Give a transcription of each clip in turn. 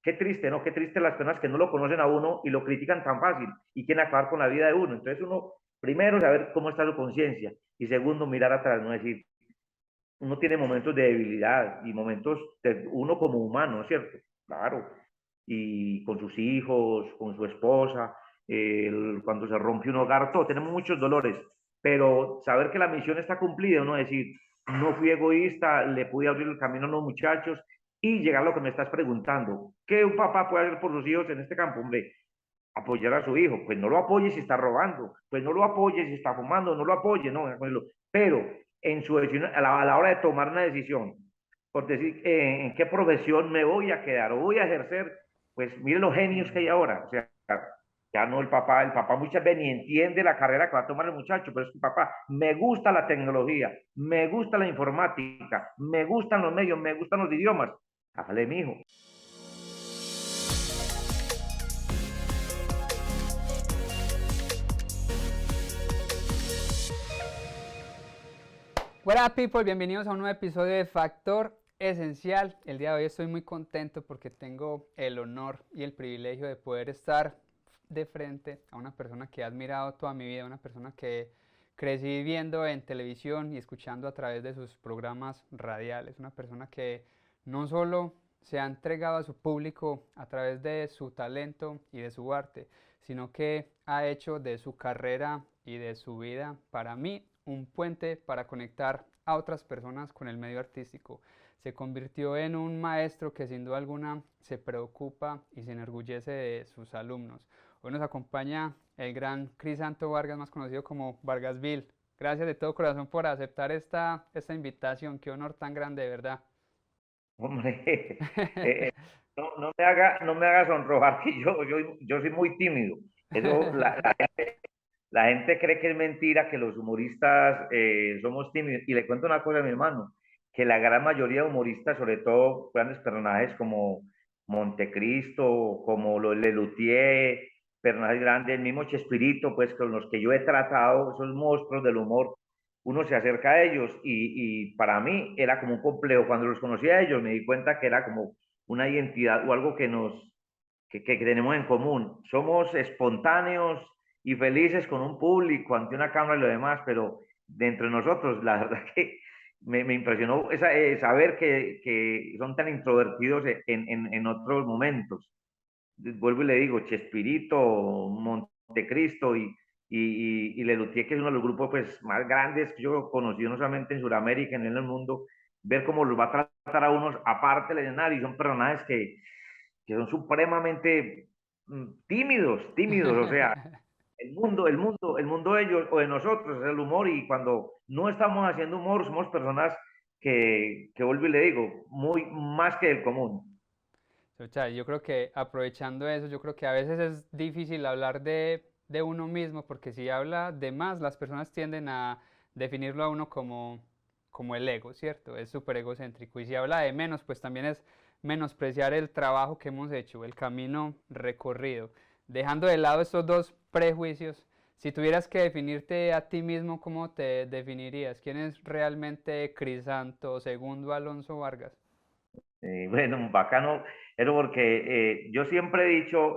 qué triste, ¿no? Qué triste las personas que no lo conocen a uno y lo critican tan fácil y quieren acabar con la vida de uno. Entonces uno, primero, saber cómo está su conciencia y segundo, mirar atrás, no decir, uno tiene momentos de debilidad y momentos de uno como humano, ¿cierto? Claro. Y con sus hijos, con su esposa, cuando se rompe un hogar, todo, tenemos muchos dolores, pero saber que la misión está cumplida, uno decir, no fui egoísta, le pude abrir el camino a los muchachos y llegar a lo que me estás preguntando. ¿Qué un papá puede hacer por sus hijos en este campo? Hombre, apoyar a su hijo, pues no lo apoye si está robando, pues no lo apoye si está fumando, no lo apoye, no, pero en su decisión, a la hora de tomar una decisión, por decir en qué profesión me voy a quedar o voy a ejercer, pues mire los genios que hay ahora, o sea, ya no el papá muchas veces ni entiende la carrera que va a tomar el muchacho, pero es que papá, me gusta la tecnología, me gusta la informática, me gustan los medios, me gustan los idiomas, hágale mi hijo. What up, people? Bienvenidos a un nuevo episodio de Factor Esencial. El día de hoy estoy muy contento porque tengo el honor y el privilegio de poder estar de frente a una persona que he admirado toda mi vida, una persona que crecí viendo en televisión y escuchando a través de sus programas radiales, una persona que no solo se ha entregado a su público a través de su talento y de su arte, sino que ha hecho de su carrera y de su vida, para mí, un puente para conectar a otras personas con el medio artístico. Se convirtió en un maestro que sin duda alguna se preocupa y se enorgullece de sus alumnos. Hoy nos acompaña el gran Crisanto Vargas, más conocido como Vargasville. Gracias de todo corazón por aceptar esta invitación. Qué honor tan grande, de verdad. Hombre, no me haga sonrojar que yo soy muy tímido. Eso, la gente cree que es mentira que los humoristas somos tímidos. Y le cuento una cosa a mi hermano, que la gran mayoría de humoristas, sobre todo grandes personajes como Montecristo, como los Lelutier, personajes grandes, el mismo Chespirito, pues con los que yo he tratado, esos monstruos del humor, uno se acerca a ellos y para mí era como un complejo. Cuando los conocí a ellos me di cuenta que era como una identidad o algo que tenemos en común. Somos espontáneos y felices con un público, ante una cámara y lo demás, pero de entre nosotros, la verdad que me impresionó saber que son tan introvertidos en otros momentos. Vuelvo y le digo, Chespirito, Montecristo y Lelutier, que es uno de los grupos pues, más grandes que yo he conocido, no solamente en Sudamérica, en el mundo, ver cómo los va a tratar a unos aparte del escenario, y son personajes que son supremamente tímidos, o sea, el mundo de ellos o de nosotros es el humor y cuando no estamos haciendo humor somos personas que vuelvo y le digo, muy más que el común. O sea, yo creo que aprovechando eso, yo creo que a veces es difícil hablar de uno mismo, porque si habla de más, las personas tienden a definirlo a uno como el ego, ¿cierto? Es súper egocéntrico. Y si habla de menos, pues también es menospreciar el trabajo que hemos hecho, el camino recorrido. Dejando de lado estos dos prejuicios, si tuvieras que definirte a ti mismo, ¿cómo te definirías? ¿Quién es realmente Crisanto Segundo Alonso Vargas? Bueno, bacano, pero porque yo siempre he dicho,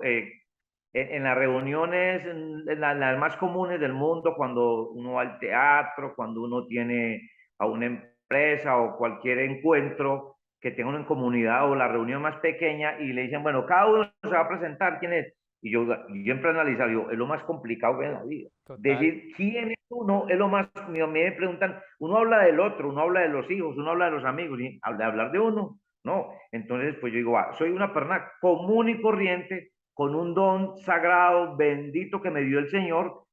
en las reuniones, las más comunes del mundo, cuando uno va al teatro, cuando uno tiene a una empresa o cualquier encuentro que tenga una comunidad o la reunión más pequeña y le dicen, bueno, cada uno se va a presentar, ¿quién es? Y yo siempre analizo, digo, es lo más complicado que hay en la vida. Total. Decir quién es uno es lo más, me preguntan, uno habla del otro, uno habla de los hijos, uno habla de los amigos, y hablar de uno, no. Entonces, pues yo digo, soy una persona común y corriente con un don sagrado, bendito que me dio el Señor,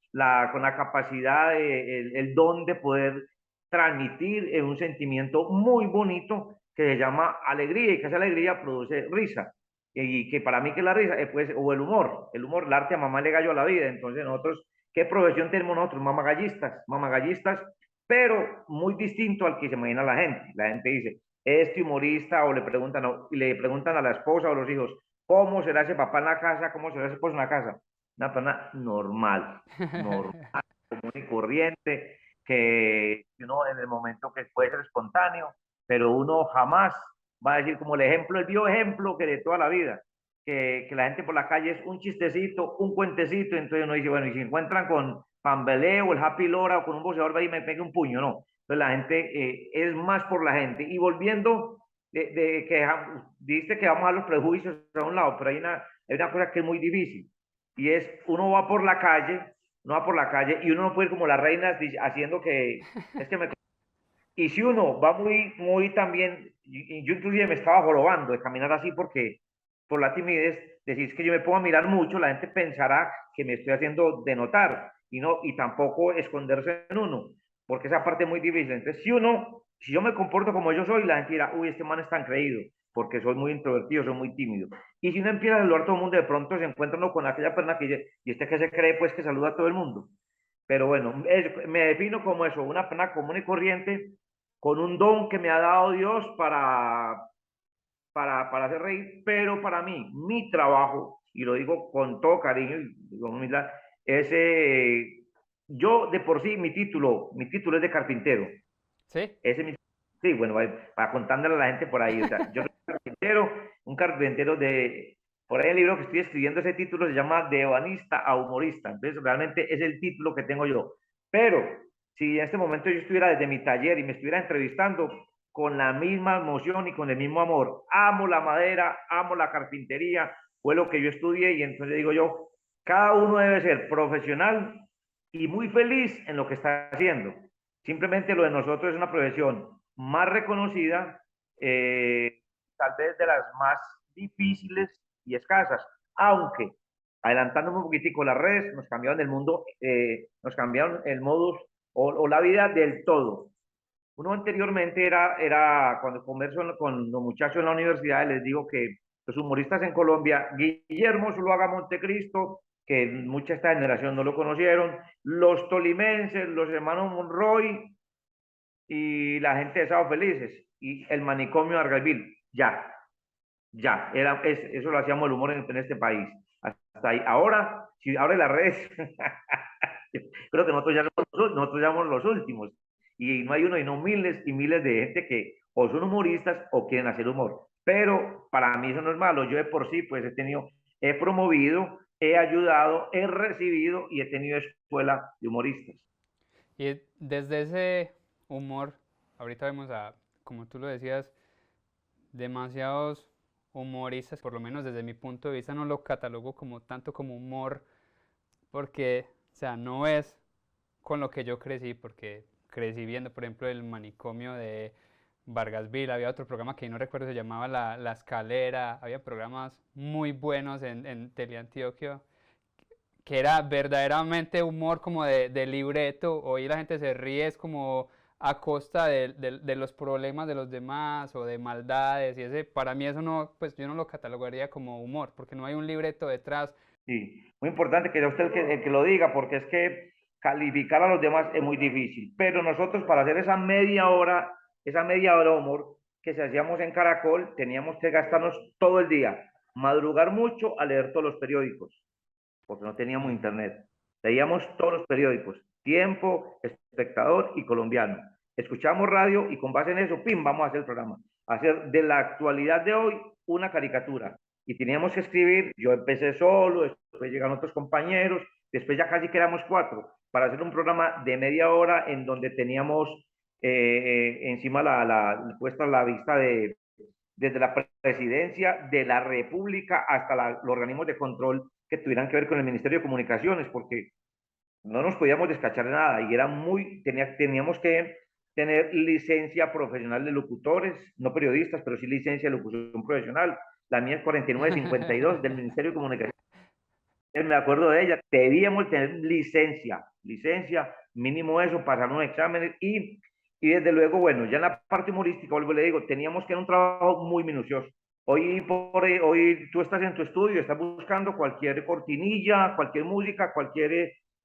con la capacidad, el don de poder transmitir un sentimiento muy bonito que se llama alegría y que esa alegría produce risa. Y que para mí que la risa, pues, o el humor, el arte a mamá le gallo a la vida. Entonces nosotros, ¿qué profesión tenemos nosotros? Mamagallistas, pero muy distinto al que se imagina la gente. La gente dice, este humorista, o le preguntan a la esposa o a los hijos, ¿cómo será ese papá en la casa? ¿Cómo será ese esposo en la casa? Una persona normal, común y corriente, que uno en el momento que puede ser espontáneo, pero uno jamás va a decir como el ejemplo, el bioejemplo que de toda la vida. que la gente por la calle es un chistecito, un cuentecito, entonces uno dice, bueno, y si encuentran con Pambelé o el Happy Lora o con un boxeador, va y me pegue un puño, no. Entonces la gente es más por la gente. Y volviendo de que dice que vamos a los prejuicios a un lado, pero hay una cosa que es muy difícil, y es uno va por la calle, uno va por la calle y uno no puede ir como las reinas haciendo que, es que me y si uno va muy también, y yo inclusive me estaba jorobando de caminar así porque por la timidez, decís que yo me pongo a mirar mucho, la gente pensará que me estoy haciendo de notar y no, y tampoco esconderse en uno, porque esa parte es muy difícil. Entonces, si yo me comporto como yo soy, la gente dirá, uy, este man es tan creído, porque soy muy introvertido, soy muy tímido. Y si uno empieza a saludar a todo el mundo, de pronto se encuentra uno con aquella persona que dice, y este que se cree, pues que saluda a todo el mundo. Pero bueno, me defino como eso, una persona común y corriente con un don que me ha dado Dios para hacer reír, pero para mí, mi trabajo, y lo digo con todo cariño y con humildad, es, yo de por sí, mi título es de carpintero. ¿Sí? Ese es mi, sí, bueno, para contándole a la gente por ahí, o sea, yo soy un carpintero de, por ahí el libro que estoy escribiendo, ese título se llama De ebanista a humorista, entonces realmente es el título que tengo yo, pero si en este momento yo estuviera desde mi taller y me estuviera entrevistando con la misma emoción y con el mismo amor, amo la madera, amo la carpintería, fue lo que yo estudié y entonces digo yo, cada uno debe ser profesional y muy feliz en lo que está haciendo. Simplemente lo de nosotros es una profesión más reconocida, tal vez de las más difíciles y escasas, aunque adelantándome un poquitico, las redes nos cambiaron el mundo, nos cambiaron el modus o la vida del todo. Uno anteriormente cuando converso con los muchachos en la universidad, les digo que los humoristas en Colombia, Guillermo Zuluaga Montecristo, que mucha esta generación no lo conocieron, los tolimenses, los hermanos Monroy y la gente de Sábado Felices y el manicomio de Argaville, eso lo hacíamos el humor en este país. Hasta ahí. Ahora, si abre las redes, creo que nosotros ya somos los últimos. Y no hay uno, y no miles y miles de gente que o son humoristas o quieren hacer humor. Pero para mí eso no es malo. Yo de por sí, pues he promovido, he ayudado, he recibido y he tenido escuela de humoristas. Y desde ese humor, ahorita vemos a, como tú lo decías, demasiados humoristas, por lo menos desde mi punto de vista no lo catalogo como tanto como humor, porque, o sea, no es con lo que yo crecí, porque crecí viendo, por ejemplo, el manicomio de Vargasville, había otro programa que no recuerdo, se llamaba La Escalera, había programas muy buenos en Teleantioquia, que era verdaderamente humor como de libreto, hoy la gente se ríe es como a costa de los problemas de los demás o de maldades, y ese, para mí eso no, pues yo no lo catalogaría como humor, porque no hay un libreto detrás. Sí, muy importante que sea usted el que lo diga, porque es que calificar a los demás es muy difícil. Pero nosotros para hacer esa media hora de humor que se hacíamos en Caracol, teníamos que gastarnos todo el día, madrugar mucho a leer todos los periódicos, porque no teníamos Mm. internet. Leíamos todos los periódicos, Tiempo, Espectador y Colombiano. Escuchamos radio y con base en eso, ¡pim!, vamos a hacer el programa. Hacer de la actualidad de hoy una caricatura. Y teníamos que escribir, yo empecé solo, después llegaron otros compañeros, después ya casi quedamos cuatro, para hacer un programa de media hora en donde teníamos encima puesta la vista desde la presidencia de la República hasta los organismos de control que tuvieran que ver con el Ministerio de Comunicaciones, porque no nos podíamos descachar de nada y teníamos que tener licencia profesional de locutores, no periodistas, pero sí licencia de locución profesional. La mía es 4952 del Ministerio de Comunicaciones. Me acuerdo de ella, debíamos tener licencia, mínimo eso, pasar unos exámenes y desde luego, bueno, ya en la parte humorística, vuelvo le digo, teníamos que hacer un trabajo muy minucioso. Hoy tú estás en tu estudio, estás buscando cualquier cortinilla, cualquier música,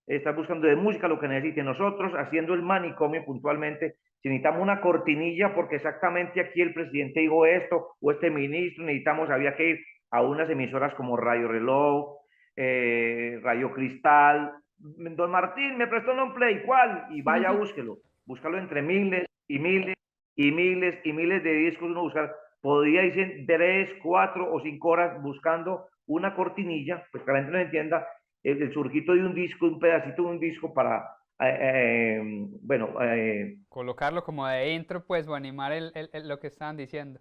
estás buscando de música lo que necesite. Nosotros, haciendo el manicomio puntualmente, si necesitamos una cortinilla, porque exactamente aquí el presidente dijo esto, o este ministro, había que ir a unas emisoras como Radio Reloj, Radio Cristal. Don Martín, me prestó un play, ¿cuál? Y vaya, búscalo entre miles y miles y miles y miles de discos uno buscar, podía irse 3, 4 o 5 horas buscando una cortinilla, pues que la gente no entienda, el surquito de un disco, un pedacito de un disco para, bueno, Colocarlo como de intro, pues, o animar lo que estaban diciendo.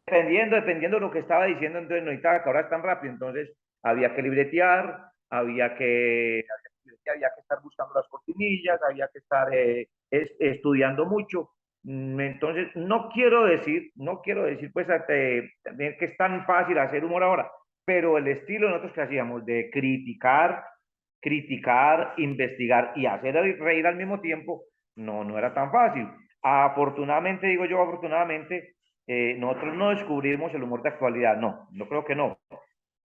dependiendo de lo que estaba diciendo, entonces no necesitaba que ahora tan rápido, entonces había que libretear, había que estar buscando las cortinillas, había que estar estudiando mucho. Entonces, no quiero decir pues también que es tan fácil hacer humor ahora, pero el estilo de nosotros que hacíamos de criticar, investigar y hacer reír al mismo tiempo, no era tan fácil. Afortunadamente, digo yo, afortunadamente, nosotros no descubrimos el humor de actualidad, no creo que no.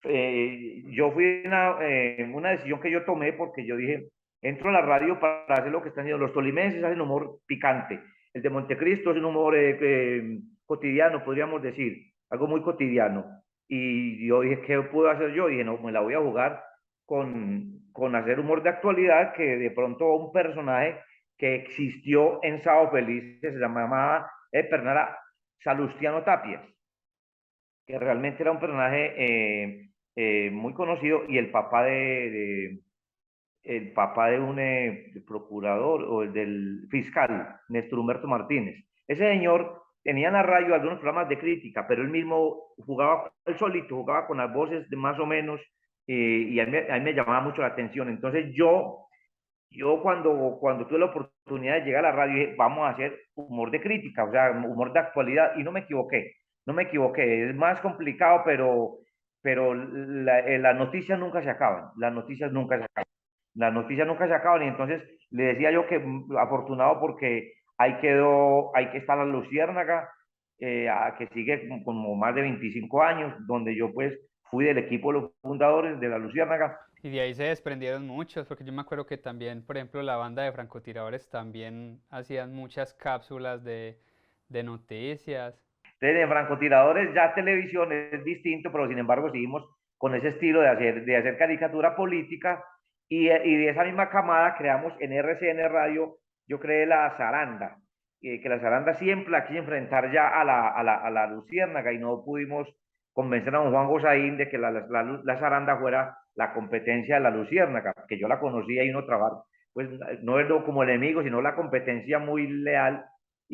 Yo fui una decisión que yo tomé porque yo dije, entro a la radio para hacer lo que están haciendo. Los tolimenses hacen humor picante. El de Montecristo es un humor cotidiano, podríamos decir, algo muy cotidiano. Y yo dije, ¿qué puedo hacer yo? Y dije, no, me la voy a jugar con hacer humor de actualidad, que de pronto un personaje que existió en Sábado Feliz, que se llamaba Pernara Salustiano Tapias, que realmente era un personaje muy conocido y el papá de un procurador o el del fiscal, Néstor Humberto Martínez. Ese señor tenía en la radio algunos programas de crítica, pero él mismo jugaba, él solito jugaba con las voces de más o menos y a mí me llamaba mucho la atención. Entonces yo cuando tuve la oportunidad de llegar a la radio dije, vamos a hacer humor de crítica, o sea, humor de actualidad, y no me equivoqué, es más complicado, pero las noticias nunca se acaban, las noticias nunca se acaban, y entonces le decía yo que afortunado porque ahí que está la Luciérnaga, que sigue como más de 25 años, donde yo pues fui del equipo de los fundadores de la Luciérnaga. Y de ahí se desprendieron muchos, porque yo me acuerdo que también, por ejemplo, la banda de francotiradores también hacían muchas cápsulas de noticias. Entonces, en francotiradores ya televisión es distinto, pero sin embargo seguimos con ese estilo de hacer caricatura política y de esa misma camada creamos en RCN Radio, yo creé la Zaranda, que la Zaranda siempre la quise enfrentar ya a la Luciérnaga y no pudimos convencer a don Juan Gosaín de que la Zaranda fuera la competencia de la Luciérnaga, que yo la conocía y no trabajar, pues no es como el enemigo, sino la competencia muy leal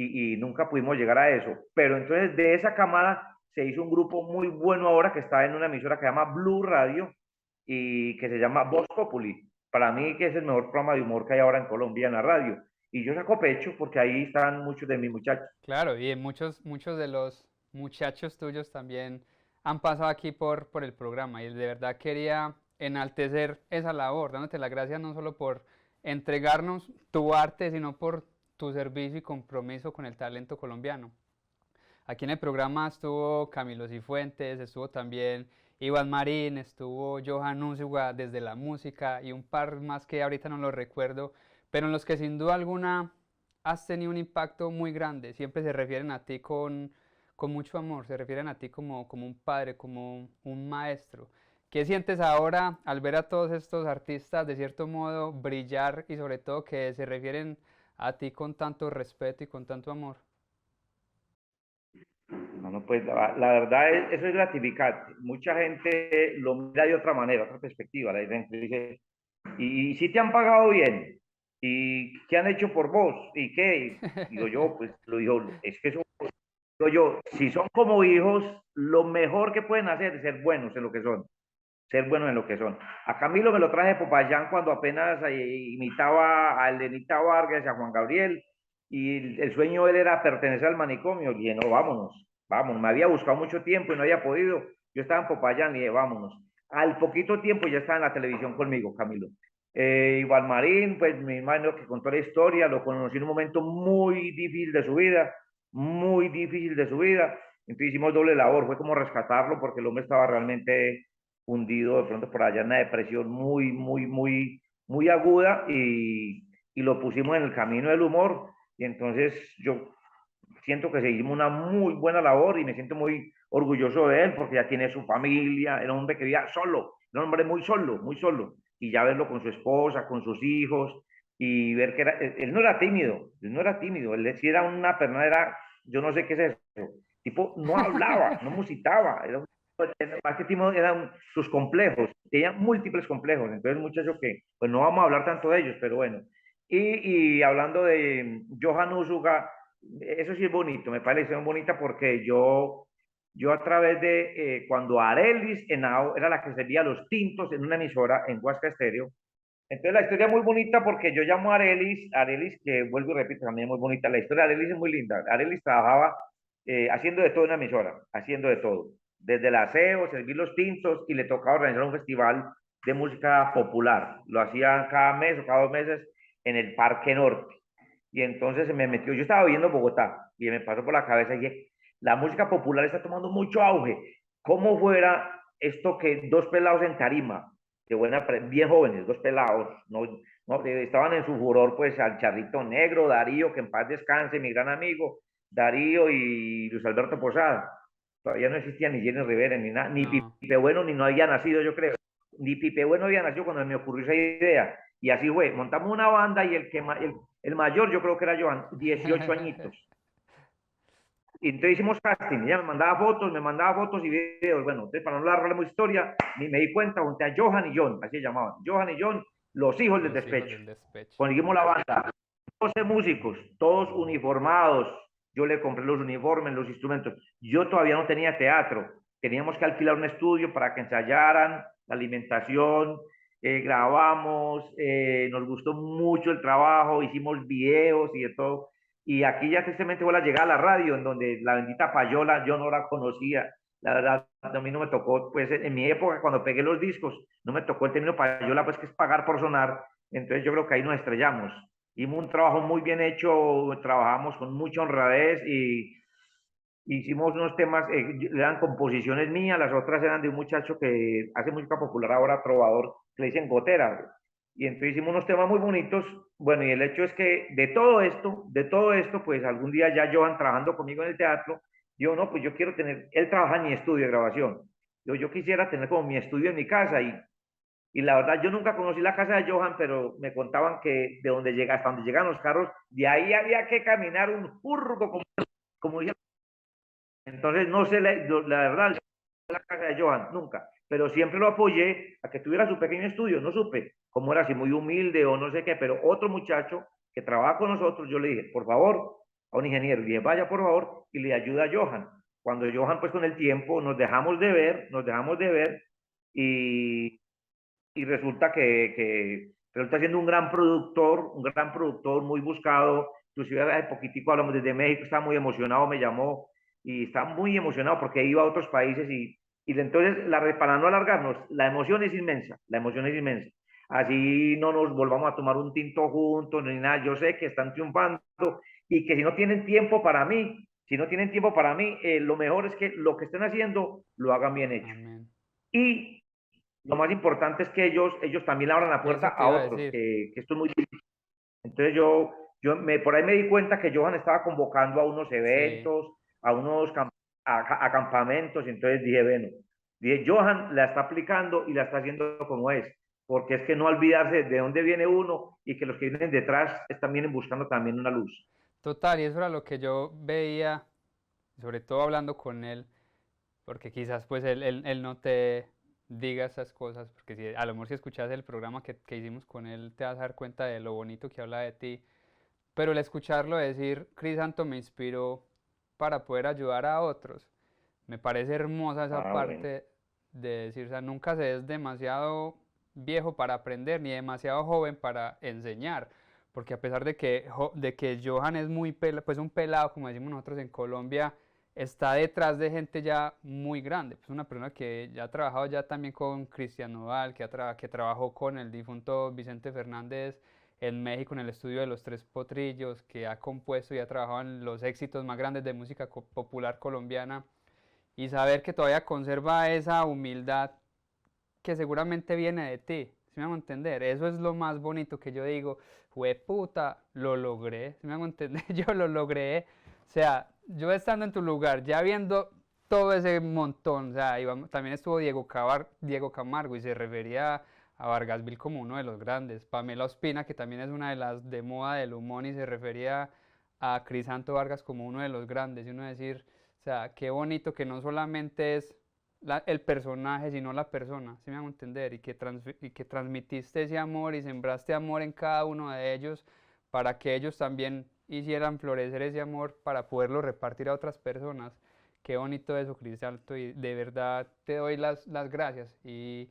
y nunca pudimos llegar a eso. Pero entonces de esa camada se hizo un grupo muy bueno ahora que está en una emisora que se llama Blue Radio y que se llama Voz Populi. Para mí que es el mejor programa de humor que hay ahora en Colombia en la radio. Y yo saco pecho porque ahí están muchos de mis muchachos. Claro, y muchos de los muchachos tuyos también han pasado aquí por el programa y de verdad quería enaltecer esa labor, dándote las gracias no solo por entregarnos tu arte, sino por tu servicio y compromiso con el talento colombiano. Aquí en el programa estuvo Camilo Cifuentes, estuvo también Iván Marín, estuvo Johan Úsuga desde la música y un par más que ahorita no los recuerdo, pero en los que sin duda alguna has tenido un impacto muy grande. Siempre se refieren a ti con mucho amor, se refieren a ti como un padre, como un maestro. ¿Qué sientes ahora al ver a todos estos artistas de cierto modo brillar y sobre todo que se refieren a ti con tanto respeto y con tanto amor? No, pues la verdad eso es gratificante. Mucha gente lo mira de otra manera, otra perspectiva. La gente dice, y si te han pagado bien, y qué han hecho por vos, y qué, digo yo, pues lo digo, es que eso, digo yo, si son como hijos, lo mejor que pueden hacer es ser buenos en lo que son, ser buenos en lo que son. A Camilo me lo traje de Popayán cuando apenas imitaba a Elenita Vargas y a Juan Gabriel, y el sueño de él era pertenecer al manicomio, y dije, no, vámonos, me había buscado mucho tiempo y no había podido, yo estaba en Popayán y dije, vámonos. Al poquito tiempo ya estaba en la televisión conmigo, Camilo. Iván Marín, pues mi hermano que contó la historia, lo conocí en un momento muy difícil de su vida, muy difícil de su vida. Entonces hicimos doble labor, fue como rescatarlo porque el hombre estaba realmente hundido de pronto por allá en una depresión muy, muy, muy, muy aguda y lo pusimos en el camino del humor. Y entonces yo siento que seguimos una muy buena labor y me siento muy orgulloso de él porque ya tiene su familia, era un hombre que vivía solo, era un hombre muy solo, muy solo. Y ya verlo con su esposa, con sus hijos y ver que él no era tímido, él no era tímido, él sí era una persona, era, yo no sé qué es eso, tipo no hablaba, no musitaba, más que tipo eran sus complejos, tenía múltiples complejos, entonces muchacho que, pues no vamos a hablar tanto de ellos, pero bueno. Y hablando de Johan Usuga, eso sí es bonito, me parece muy bonita porque yo a través de cuando Arelis Henao era la que servía los tintos en una emisora en Huasca Estéreo, entonces la historia es muy bonita porque yo llamo a Arelis, que vuelvo y repito, también es muy bonita. La historia de Arelis es muy linda. Arelis trabajaba haciendo de todo en la emisora, haciendo de todo. Desde el aseo, servir los tintos y le tocaba organizar un festival de música popular. Lo hacían cada mes o cada 2 meses en el Parque Norte. Y entonces se me metió, yo estaba viviendo en Bogotá y me pasó por la cabeza y dije, la música popular está tomando mucho auge. ¿Cómo fuera esto que dos pelados en tarima, de buena, bien jóvenes, dos pelados, no, estaban en su furor, pues al Charrito Negro, Darío, que en paz descanse, mi gran amigo, Darío y Luis Alberto Posada. Todavía no existía ni Jenny Rivera, ni nada, ni No. Pipe Bueno, ni no había nacido, yo creo. Ni Pipe Bueno había nacido cuando me ocurrió esa idea. Y así fue, montamos una banda y el mayor yo creo que era Joan, 18 añitos. Y entonces hicimos casting, ella me mandaba fotos y videos. Bueno, entonces para no largar la historia, ni me di cuenta, junté a Johan y John, así se llamaban. Johan y John, los hijos del Los hijos despecho. del despecho. Conseguimos la banda, 12 músicos, todos uniformados. Yo le compré los uniformes, los instrumentos. Yo todavía no tenía teatro. Teníamos que alquilar un estudio para que ensayaran, la alimentación, grabamos, nos gustó mucho el trabajo, hicimos videos y de todo. Y aquí ya tristemente fue la llegada a la radio, en donde la bendita payola yo no la conocía. La verdad, a mí no me tocó, pues en mi época, cuando pegué los discos, no me tocó el término payola, pues que es pagar por sonar. Entonces yo creo que ahí nos estrellamos. Hicimos un trabajo muy bien hecho, trabajamos con mucha honradez y hicimos unos temas, eran composiciones mías, las otras eran de un muchacho que hace música popular ahora, trovador, que le dicen Gotera. Y entonces hicimos unos temas muy bonitos. Bueno, y el hecho es que de todo esto, pues algún día ya Johan trabajando conmigo en el teatro, yo no, pues yo quiero tener, él trabaja en mi estudio de grabación. Yo quisiera tener como mi estudio en mi casa y la verdad yo nunca conocí la casa de Johan, pero me contaban que de donde llega, hasta donde llegan los carros, de ahí había que caminar un furgo, como dije. Entonces, no sé, la verdad, la casa de Johan, nunca, pero siempre lo apoyé a que tuviera su pequeño estudio, no supe cómo era, si muy humilde o no sé qué, pero otro muchacho que trabaja con nosotros, yo le dije, por favor, a un ingeniero, le dije, vaya por favor y le ayuda a Johan. Cuando Johan, pues con el tiempo, nos dejamos de ver y, y resulta que resulta siendo un gran productor muy buscado, inclusive hace poquitico hablamos desde México, está muy emocionado, me llamó y está muy emocionado porque iba a otros países y entonces, para no alargarnos, la emoción es inmensa, la emoción es inmensa. Así no nos volvamos a tomar un tinto juntos ni nada, yo sé que están triunfando y que si no tienen tiempo para mí, si no tienen tiempo para mí, lo mejor es que lo que estén haciendo lo hagan bien hecho. Amén. Y lo más importante es que ellos también le abran la puerta Eso te a iba a otros, decir. que esto es muy difícil. Entonces por ahí me di cuenta que Johan estaba convocando a unos Sí. eventos, a unos a campamentos, y entonces dije, bueno, dije, Johan la está aplicando y la está haciendo como es, porque es que no olvidarse de dónde viene uno y que los que vienen detrás están vienen buscando también una luz. Total, y eso era lo que yo veía, sobre todo hablando con él, porque quizás pues él no te diga esas cosas, porque si, a lo mejor si escuchas el programa que hicimos con él te vas a dar cuenta de lo bonito que habla de ti, pero el escucharlo decir, Crisanto me inspiró para poder ayudar a otros, me parece hermosa esa Ah, bueno. parte de decir, o sea, nunca se es demasiado viejo para aprender ni demasiado joven para enseñar, porque a pesar de que Johan es muy pues un pelado, como decimos nosotros en Colombia, está detrás de gente ya muy grande, pues una persona que ya ha trabajado ya también con Cristian Nodal, que trabajó con el difunto Vicente Fernández en México en el estudio de Los Tres Potrillos, que ha compuesto y ha trabajado en los éxitos más grandes de música popular colombiana, y saber que todavía conserva esa humildad que seguramente viene de ti, ¿sí me hago entender? Eso es lo más bonito que yo digo, puta, lo logré, ¿sí me hago entender? Yo lo logré, o sea, yo estando en tu lugar, ya viendo todo ese montón, o sea, también estuvo Diego Camargo y se refería a Vargasville como uno de los grandes, Pamela Ospina, que también es una de las de moda del humor y se refería a Crisanto Vargas como uno de los grandes, y uno decir, O sea, qué bonito que no solamente es el personaje, sino la persona, ¿sí me hago entender? Y que transmitiste ese amor y sembraste amor en cada uno de ellos para que ellos también hicieran florecer ese amor para poderlo repartir a otras personas. Qué bonito eso, Cristianto, y de verdad te doy las gracias. Y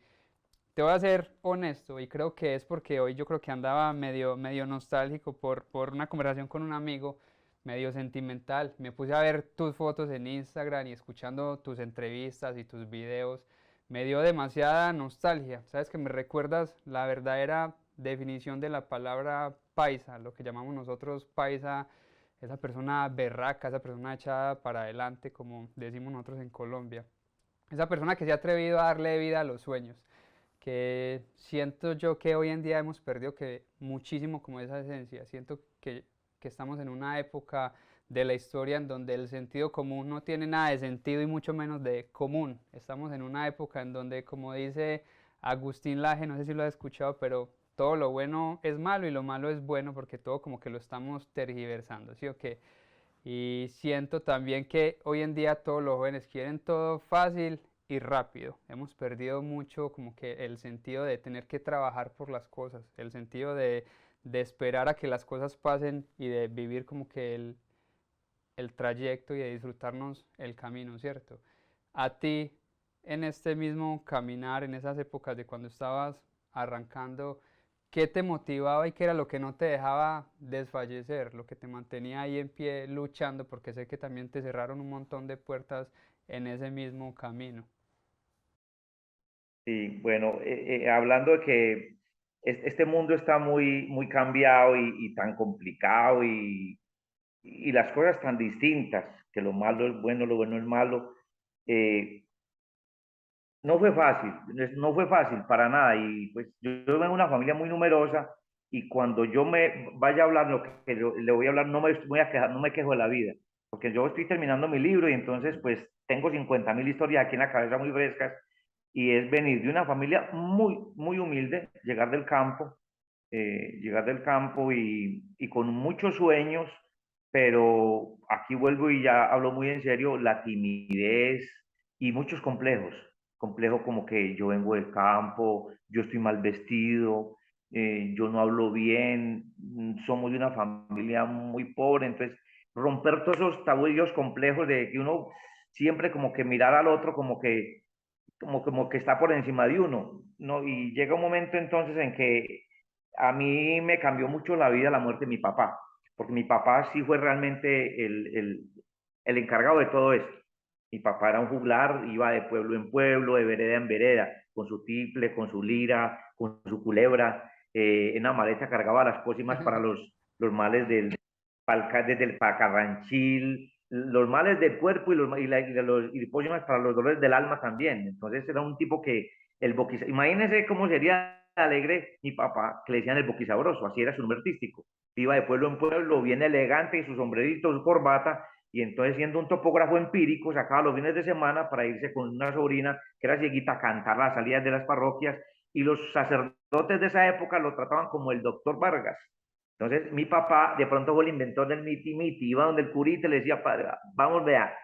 te voy a ser honesto, y creo que es porque hoy yo creo que andaba medio nostálgico por una conversación con un amigo, medio sentimental. Me puse a ver tus fotos en Instagram y escuchando tus entrevistas y tus videos. Me dio demasiada nostalgia. Sabes que me recuerdas la verdadera definición de la palabra paisa, lo que llamamos nosotros paisa, esa persona berraca, esa persona echada para adelante, como decimos nosotros en Colombia. Esa persona que se ha atrevido a darle vida a los sueños, que siento yo que hoy en día hemos perdido que muchísimo como esa esencia. Siento que estamos en una época de la historia en donde el sentido común no tiene nada de sentido y mucho menos de común. Estamos en una época en donde, como dice Agustín Laje, no sé si lo has escuchado, pero todo lo bueno es malo y lo malo es bueno porque todo como que lo estamos tergiversando, ¿sí o qué? Y siento también que hoy en día todos los jóvenes quieren todo fácil y rápido. Hemos perdido mucho como que el sentido de tener que trabajar por las cosas, el sentido de esperar a que las cosas pasen y de vivir como que el trayecto y de disfrutarnos el camino, ¿cierto? A ti, en este mismo caminar, en esas épocas de cuando estabas arrancando, ¿qué te motivaba y qué era lo que no te dejaba desfallecer, lo que te mantenía ahí en pie luchando? Porque sé que también te cerraron un montón de puertas en ese mismo camino. Sí, bueno, hablando de que este mundo está muy cambiado y tan complicado y las cosas tan distintas, que lo malo es bueno, lo bueno es malo, eh, no fue fácil, no fue fácil para nada. Y pues yo vengo de una familia muy numerosa y cuando yo me vaya a hablar, lo que le voy a hablar, no me voy a quejar, no me quejo de la vida, porque yo estoy terminando mi libro y entonces pues tengo 50.000 historias aquí en la cabeza muy frescas y es venir de una familia muy humilde, llegar del campo y con muchos sueños, pero aquí vuelvo y ya hablo muy en serio, la timidez y muchos complejos. Complejo como que yo vengo del campo, yo estoy mal vestido, yo no hablo bien, somos de una familia muy pobre, entonces romper todos esos tabúes complejos de que uno siempre como que mirar al otro como que está por encima de uno, ¿no? Y llega un momento entonces en que a mí me cambió mucho la vida la muerte de mi papá, porque mi papá sí fue realmente el encargado de todo esto. Mi papá era un juglar, iba de pueblo en pueblo, de vereda en vereda, con su tiple, con su lira, con su culebra. En la maleta cargaba las pócimas para los males desde el pacarranchil, los males del cuerpo y pócimas para los dolores del alma también. Entonces era un tipo que imagínense cómo sería alegre mi papá, que le decían el boquisabroso, así era su nombre artístico. Iba de pueblo en pueblo, bien elegante, y su sombrerito, su corbata, y entonces siendo un topógrafo empírico, sacaba los fines de semana para irse con una sobrina que era cieguita a cantar las salidas de las parroquias, y los sacerdotes de esa época lo trataban como el doctor Vargas. Entonces mi papá de pronto fue el inventor del miti miti, iba donde el curita y le decía, padre, vamos, vea,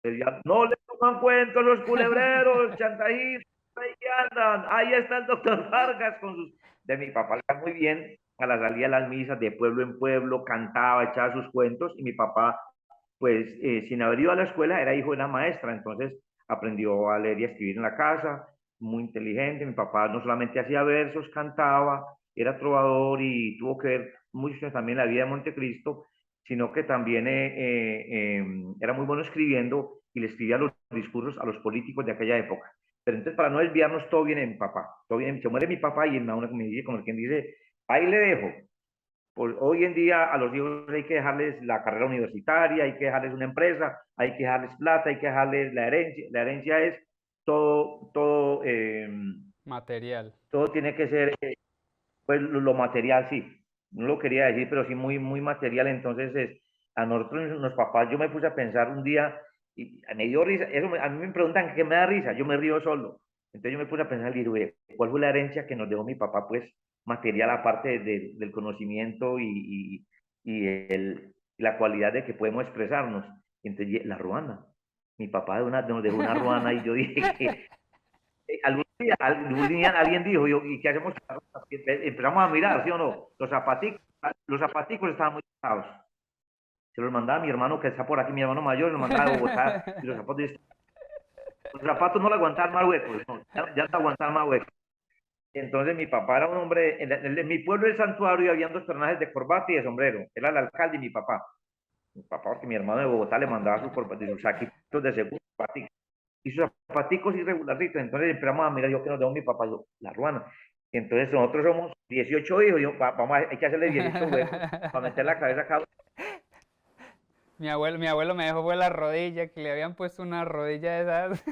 decía, no le toman cuentos los culebreros, chantajistas, ahí andan, ahí está el doctor Vargas con sus... De mi papá le iba muy bien a la salida de las misas de pueblo en pueblo, cantaba, echaba sus cuentos y mi papá, pues sin haber ido a la escuela, era hijo de una maestra, entonces aprendió a leer y a escribir en la casa, muy inteligente. Mi papá no solamente hacía versos, cantaba, era trovador y tuvo que ver mucho también la vida de Montecristo, sino que también era muy bueno escribiendo y le escribía los discursos a los políticos de aquella época. Pero entonces, para no desviarnos, todo viene de mi papá. Todo viene, se muere mi papá y en una me dice, como quien dice, ahí le dejo. Pues hoy en día a los hijos hay que dejarles la carrera universitaria, hay que dejarles una empresa, hay que dejarles plata, hay que dejarles la herencia. La herencia es todo, Material. todo tiene que ser, pues lo material, sí. No lo quería decir, pero sí muy material. Entonces, a nosotros, los papás, yo me puse a pensar un día y me dio risa. A mí me preguntan qué me da risa, yo me río solo. Entonces yo me puse a pensar, y dije, ¿cuál fue la herencia que nos dejó mi papá? Pues material aparte del conocimiento y la cualidad de que podemos expresarnos. Y entonces la ruana. Mi papá nos dejó una ruana y yo dije que algún día alguien dijo, ¿y qué hacemos? Empezamos a mirar, ¿sí o no? Los zapaticos estaban muy pesados. Se los mandaba a mi hermano que está por aquí, mi hermano mayor, los mandaba de Bogotá y los zapatos no le aguantaban más huecos, no, ya no aguantaban más huecos. Entonces mi papá era un hombre, en mi pueblo del santuario habían dos personajes de corbata y de sombrero, era el alcalde y mi papá. Mi papá, porque mi hermano de Bogotá le mandaba sus saquitos de seguro y sus zapaticos irregularitos. Entonces empezamos a mirar, yo que nos dejó mi papá, yo, la ruana. Y entonces nosotros somos 18 hijos, y yo, vamos hay que hacerle 18 huecos para meter la cabeza acá. Mi abuelo me dejó fue la rodilla, que le habían puesto una rodilla de esas.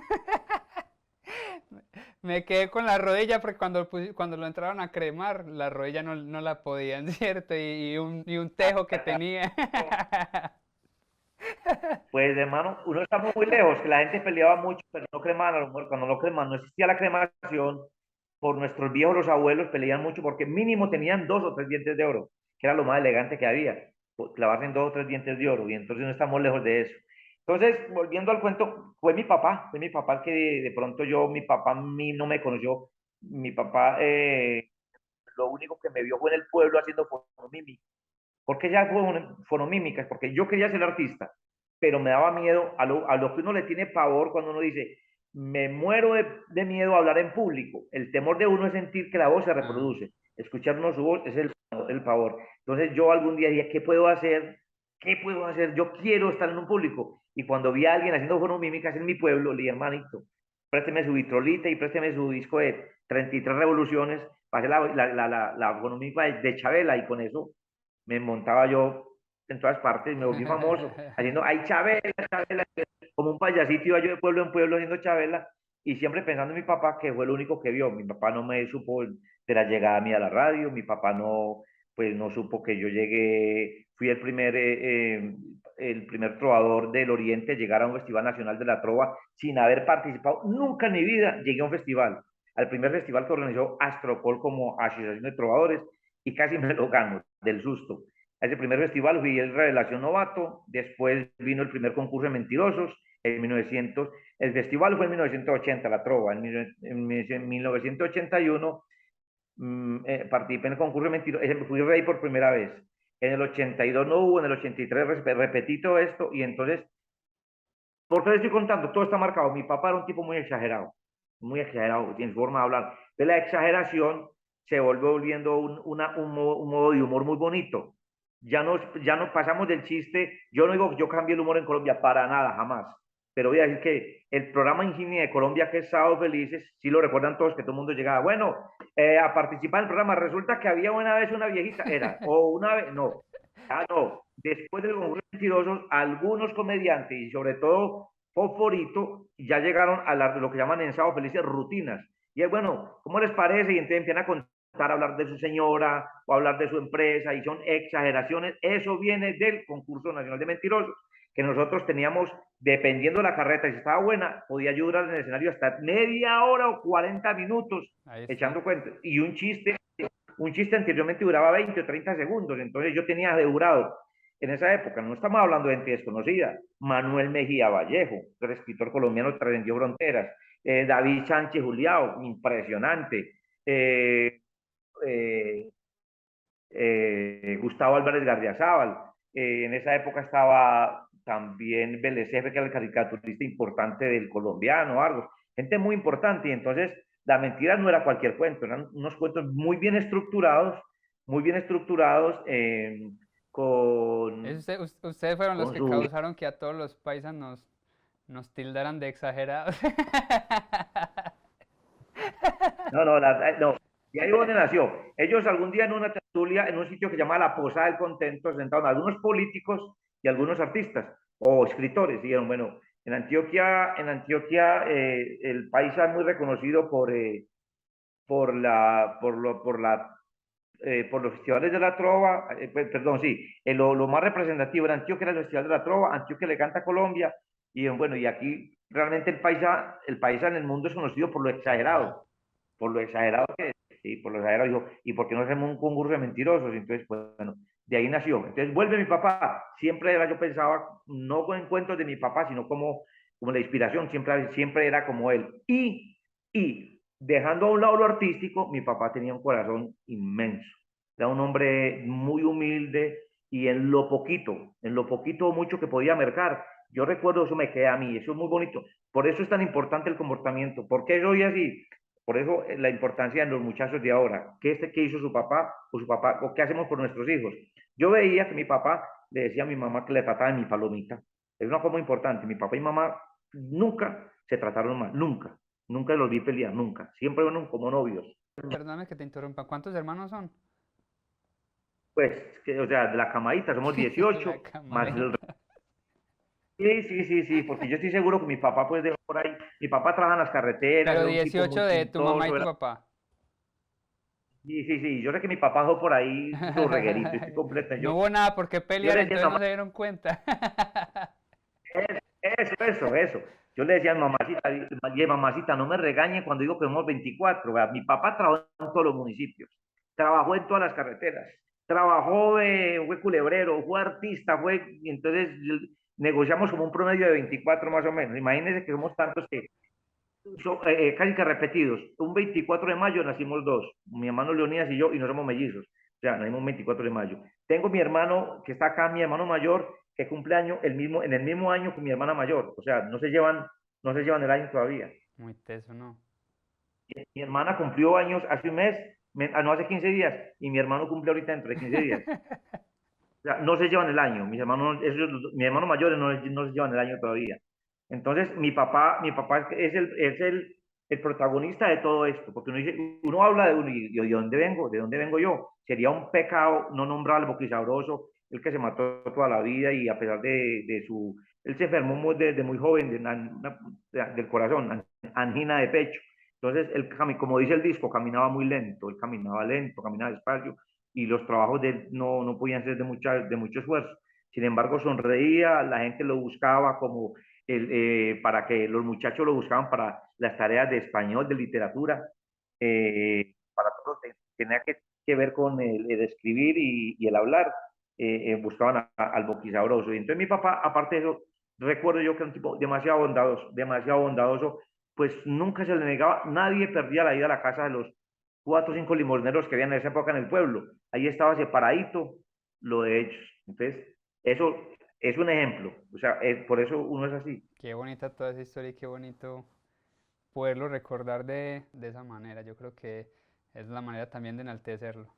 Me quedé con la rodilla porque cuando lo entraron a cremar, la rodilla no la podían, ¿cierto? Y un tejo que tenía. Pues hermano, uno está muy lejos, que la gente peleaba mucho, pero no cremaban a los muertos. Cuando no creman, no existía la cremación, por nuestros viejos, los abuelos peleaban mucho porque mínimo tenían 2 o 3 dientes de oro, que era lo más elegante que había, clavarse en 2 o 3 dientes de oro, y entonces no estamos lejos de eso. Entonces, volviendo al cuento, fue mi papá el que de pronto mi papá a mí no me conoció, mi papá lo único que me vio fue en el pueblo haciendo fonomímica. ¿Por qué ya fue fonomímicas? Porque yo quería ser artista, pero me daba miedo a lo que uno le tiene pavor cuando uno dice, me muero de miedo a hablar en público. El temor de uno es sentir que la voz se Ah. reproduce. Escuchar uno su voz es el pavor. Entonces yo algún día dije, ¿qué puedo hacer? ¿Qué puedo hacer? Yo quiero estar en un público. Y cuando vi a alguien haciendo fonomímicas en mi pueblo, le dije, hermanito, présteme su vitrolita y présteme su disco de 33 revoluciones para hacer la fonomímica de Chabela, y con eso me montaba yo en todas partes, me volví famoso, haciendo, ay, Chabela, Chabela, como un payasito iba yo de pueblo en pueblo haciendo Chabela, y siempre pensando en mi papá, que fue el único que vio. Mi papá no me supo de la llegada mía a la radio, mi papá no, pues no supo que yo llegué, fui el primer trovador del Oriente a llegar a un Festival Nacional de la Trova sin haber participado nunca en mi vida. Llegué a un festival, al primer festival que organizó Astropol como Asociación de Trovadores, y casi me lo gano del susto. A ese primer festival fui el Revelación Novato, después vino el primer concurso de mentirosos en 1900, el festival fue en 1980, la Trova, en 1981 participé en el concurso de mentirosos, fui rey por primera vez, en el 82 no hubo, en el 83 repetí todo esto, y entonces, ¿por qué les estoy contando? Todo está marcado. Mi papá era un tipo muy exagerado en forma de hablar. De la exageración se volvió volviendo un modo de humor muy bonito. Ya no pasamos del chiste. Yo no digo que yo cambie el humor en Colombia, para nada, jamás. Pero voy a decir que el programa insignia de Colombia, que es Sábado Felices, sí lo recuerdan todos, que todo el mundo llegaba, bueno, a participar en el programa. Resulta que había una vez una viejita, o una vez, no, no. Después de los mentirosos, algunos comediantes y sobre todo Foforito ya llegaron a lo que llaman en Sábado Felices rutinas. Y es bueno, ¿cómo les parece? Y entonces empiezan a contar, a hablar de su señora o a hablar de su empresa, y son exageraciones. Eso viene del concurso nacional de mentirosos, que nosotros teníamos, dependiendo de la carreta, y si estaba buena, podía ayudar en el escenario hasta media hora o 40 minutos Ahí está. echando cuentos. Y un chiste anteriormente duraba 20 o 30 segundos, entonces yo tenía de durado, en esa época, no estamos hablando de gente desconocida, Manuel Mejía Vallejo, el escritor colombiano, trascendió fronteras, David Sánchez Juliao, impresionante, eh, eh, Gustavo Álvarez Gardiazabal, en esa época estaba también Vélez, que era el caricaturista importante del colombiano, Argos, gente muy importante. Y entonces la mentira no era cualquier cuento, eran unos cuentos muy bien estructurados, Ustedes fueron los con que su... causaron que a todos los paisas nos tildaran de exagerados. No, no, no. Y ahí donde nació. Ellos algún día en una tertulia, en un sitio que se llama La Posada del Contento, sentaron algunos políticos y algunos artistas o escritores. Y dijeron, bueno, en Antioquia el paisa es muy reconocido por los festivales de la trova, perdón, sí, lo más representativo era Antioquia, era el Festival de la Trova. Antioquia le canta a Colombia, y bueno, y aquí realmente el paisa en el mundo es conocido por lo exagerado que es, sí, por lo exagerado. Dijo, ¿y por qué no hacemos un concurso de mentirosos? Entonces, pues, bueno, de ahí nació. Entonces vuelve mi papá, siempre era, yo pensaba, no con cuentos de mi papá, sino como la inspiración, siempre era como él. Y dejando a un lado lo artístico, mi papá tenía un corazón inmenso. Era un hombre muy humilde y en lo poquito o mucho que podía mercar, yo recuerdo eso me queda a mí, eso es muy bonito. Por eso es tan importante el comportamiento. ¿Por qué soy así? Por eso la importancia en los muchachos de ahora. ¿Qué hizo su papá o su papá o qué hacemos por nuestros hijos? Yo veía que mi papá le decía a mi mamá que le trataba de mi palomita. Es una cosa importante. Mi papá y mamá nunca se trataron mal, nunca. Nunca los vi pelear, nunca. Siempre fueron como novios. Perdóname que te interrumpa. ¿Cuántos hermanos son? Pues, o sea, de la camadita somos La 18, más el... camarita. Sí, sí, sí, sí, porque yo estoy seguro que mi papá pues dejó por ahí. Mi papá trabaja en las carreteras, Pero era un tipo 18 muy de tu mamá y pintoso, tu era... papá. Sí, sí, sí, yo sé que mi papá dejó por ahí su reguerito, estoy completa. No hubo nada por qué Yo pelear, le decía, entonces no mamá, se dieron cuenta. eso. Yo le decía a mamacita, no me regañe cuando digo que somos 24. ¿Verdad? Mi papá trabajó en todos los municipios, trabajó en todas las carreteras, fue culebrero, fue artista, entonces negociamos como un promedio de 24 más o menos. Imagínense que somos tantos que casi que repetidos. Un 24 de mayo nacimos dos, mi hermano Leonidas y yo, y no somos mellizos. O sea, nacimos un 24 de mayo. Tengo mi hermano que está acá, mi hermano mayor, que cumple año en el mismo año que mi hermana mayor. O sea, no se llevan el año todavía. Muy teso, ¿no? Mi hermana cumplió años hace un mes, no hace 15 días, y mi hermano cumple ahorita dentro de 15 días. O sea, no se llevan el año. Mi hermano mayor no se llevan el año todavía. Entonces, mi papá es el protagonista de todo esto, porque uno habla de uno y de dónde vengo yo. Sería un pecado no nombrar al boquisabroso, el que se mató toda la vida y a pesar él se enfermó desde muy joven del corazón, angina de pecho. Entonces, como dice el disco, caminaba muy lento, él caminaba lento, caminaba despacio y los trabajos de él no podían ser de mucho esfuerzo. Sin embargo, sonreía, la gente lo buscaba para que los muchachos lo buscaban para las tareas de español, de literatura, para todo lo que tenía que ver con el escribir y el hablar, buscaban al boquisabroso. Y entonces mi papá, aparte de eso, recuerdo yo que era un tipo demasiado bondadoso, pues nunca se le negaba, nadie perdía la ida a la casa de los cuatro o cinco limoneros que había en esa época en el pueblo. Ahí estaba separadito lo de ellos. Entonces, eso es un ejemplo. O sea, por eso uno es así. Qué bonita toda esa historia y qué bonito poderlo recordar de esa manera. Yo creo que es la manera también de enaltecerlo.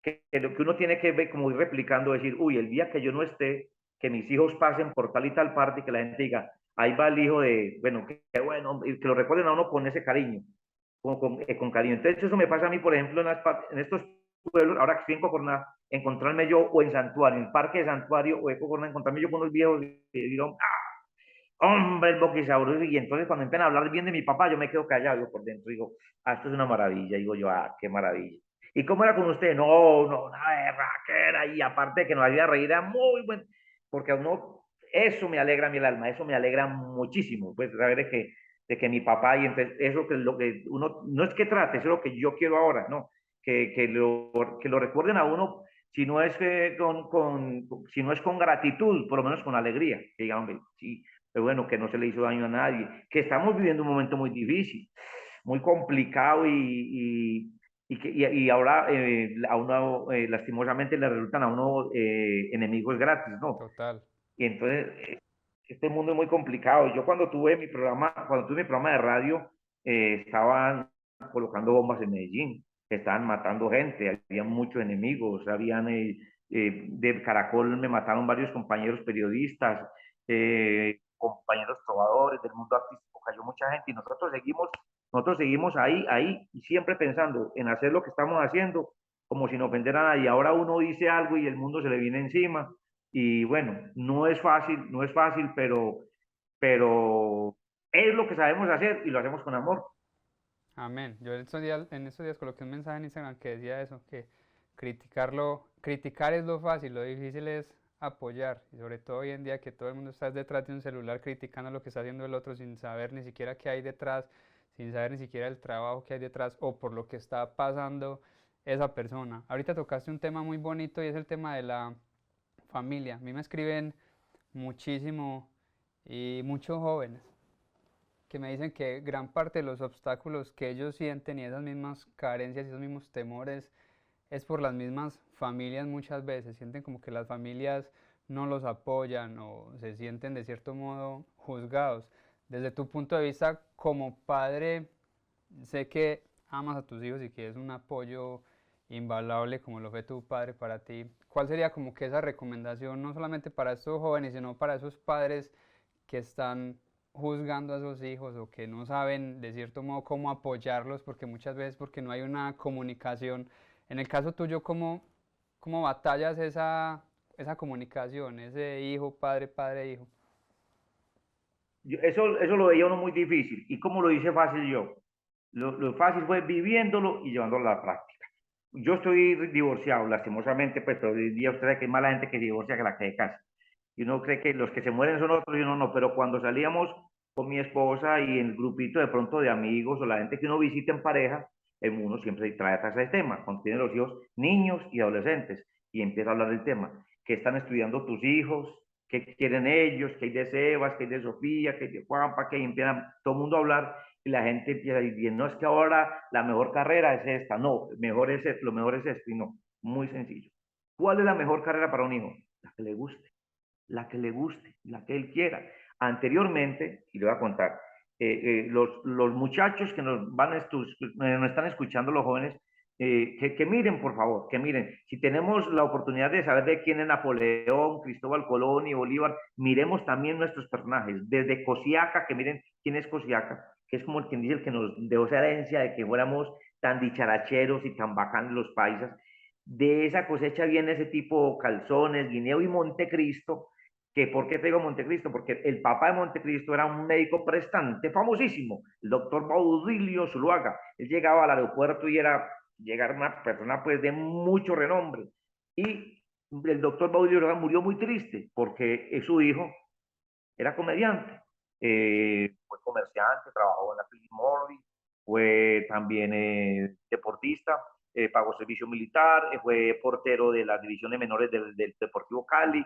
Que lo que uno tiene que ver, como ir replicando, decir, uy, el día que yo no esté, que mis hijos pasen por tal y tal parte y que la gente diga, ahí va el hijo de, bueno, qué bueno, y que lo recuerden a uno con ese cariño, con cariño. Entonces, eso me pasa a mí, por ejemplo, en estos pueblos, ahora que estoy en Cocorná, encontrarme yo o en Santuario, en el parque de Santuario o de Cocorná, encontrarme yo con unos viejos y digo, hombre, el boquisabroso. Y entonces cuando empiezan a hablar bien de mi papá, yo me quedo callado, yo por dentro digo, esto es una maravilla. Digo yo, qué maravilla. ¿Y cómo era con usted? No, una berraquera. Y aparte de que nos hacía reír, era muy bueno. Porque a uno, eso me alegra a mí el alma, eso me alegra muchísimo. Pues saber de que mi papá, y entonces eso que lo que uno, no es que trate, eso es lo que yo quiero ahora, no. Que lo recuerden a uno, si no es, si no es con gratitud, por lo menos con alegría. Que digan, hombre, sí, pero bueno, que no se le hizo daño a nadie, que estamos viviendo un momento muy difícil, muy complicado y ahora a uno lastimosamente le resultan a uno enemigos gratis, ¿no? Total. Y entonces este mundo es muy complicado. Yo cuando tuve mi programa de radio, estaban colocando bombas en Medellín, estaban matando gente, había muchos enemigos, de Caracol me mataron varios compañeros periodistas, compañeros trovadores del mundo artístico, cayó mucha gente y nosotros seguimos ahí y siempre pensando en hacer lo que estamos haciendo como sin ofender a nadie. Ahora uno dice algo y el mundo se le viene encima y bueno, no es fácil, pero es lo que sabemos hacer y lo hacemos con amor. Amén. Yo en estos días coloqué un mensaje en Instagram que decía eso, que criticar es lo fácil, lo difícil es apoyar. Y sobre todo hoy en día que todo el mundo está detrás de un celular criticando lo que está haciendo el otro sin saber ni siquiera qué hay detrás, sin saber ni siquiera el trabajo que hay detrás o por lo que está pasando esa persona. Ahorita tocaste un tema muy bonito y es el tema de la familia. A mí me escriben muchísimo y muchos jóvenes que me dicen que gran parte de los obstáculos que ellos sienten y esas mismas carencias y esos mismos temores es por las mismas familias muchas veces. Sienten como que las familias no los apoyan o se sienten de cierto modo juzgados. Desde tu punto de vista como padre, sé que amas a tus hijos y que es un apoyo invaluable como lo fue tu padre para ti. ¿Cuál sería como que esa recomendación, no solamente para estos jóvenes, sino para esos padres que están juzgando a sus hijos o que no saben de cierto modo cómo apoyarlos, porque muchas veces porque no hay una comunicación? En el caso tuyo, ¿cómo batallas esa comunicación, ese hijo, padre, padre, hijo? Eso lo veía uno muy difícil. ¿Y cómo lo hice fácil yo? Lo fácil fue viviéndolo y llevándolo a la práctica. Yo estoy divorciado, lastimosamente, pues pero hoy en día usted sabe que hay más la gente que se divorcia que la que se casa. Y uno cree que los que se mueren son otros y uno no, pero cuando salíamos con mi esposa y en el grupito de pronto de amigos o la gente que uno visita en pareja, uno siempre trae a ese tema, cuando tiene los hijos, niños y adolescentes, y empieza a hablar del tema. ¿Qué están estudiando tus hijos? ¿Qué quieren ellos? ¿Qué hay de Sebas? ¿Qué hay de Sofía? ¿Qué hay de Juanpa? ¿Qué? Y empieza todo el mundo a hablar y la gente empieza a decir, no es que ahora la mejor carrera es esta, no, mejor es esto, lo mejor es esto, y no, muy sencillo. ¿Cuál es la mejor carrera para un hijo? La que le guste, la que le guste, la que él quiera. Anteriormente, y le voy a contar, los muchachos que nos están escuchando, los jóvenes, que miren, por favor, que miren. Si tenemos la oportunidad de saber de quién es Napoleón, Cristóbal Colón y Bolívar, miremos también nuestros personajes. Desde Cosiaca, que miren quién es Cosiaca, que es como el quien dice el que nos dio esa herencia de que fuéramos tan dicharacheros y tan bacanos los paisas. De esa cosecha viene ese tipo Calzones, Guineo y Montecristo, que ¿por qué te digo Montecristo? Porque el papá de Montecristo era un médico prestante famosísimo, el doctor Baudilio Zuluaga. Él llegaba al aeropuerto y era llegar una persona pues de mucho renombre. Y el doctor Baudilio Zuluaga murió muy triste porque su hijo era comediante, fue comerciante, trabajó en la Philip Morris, fue también deportista, pagó servicio militar, fue portero de las divisiones menores del Deportivo Cali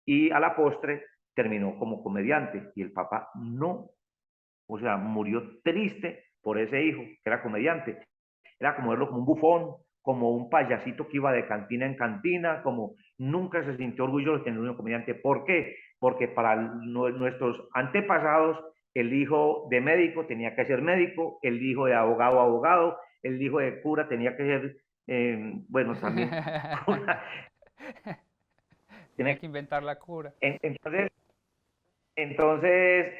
y a la postre terminó como comediante y el papá no, o sea, murió triste por ese hijo que era comediante. Era como verlo como un bufón, como un payasito que iba de cantina en cantina, como nunca se sintió orgulloso de tener un comediante. ¿Por qué? Porque para nuestros antepasados, el hijo de médico tenía que ser médico, el hijo de abogado, abogado, el hijo de cura tenía que ser, bueno, también cura. Tenía que inventar la cura. Entonces,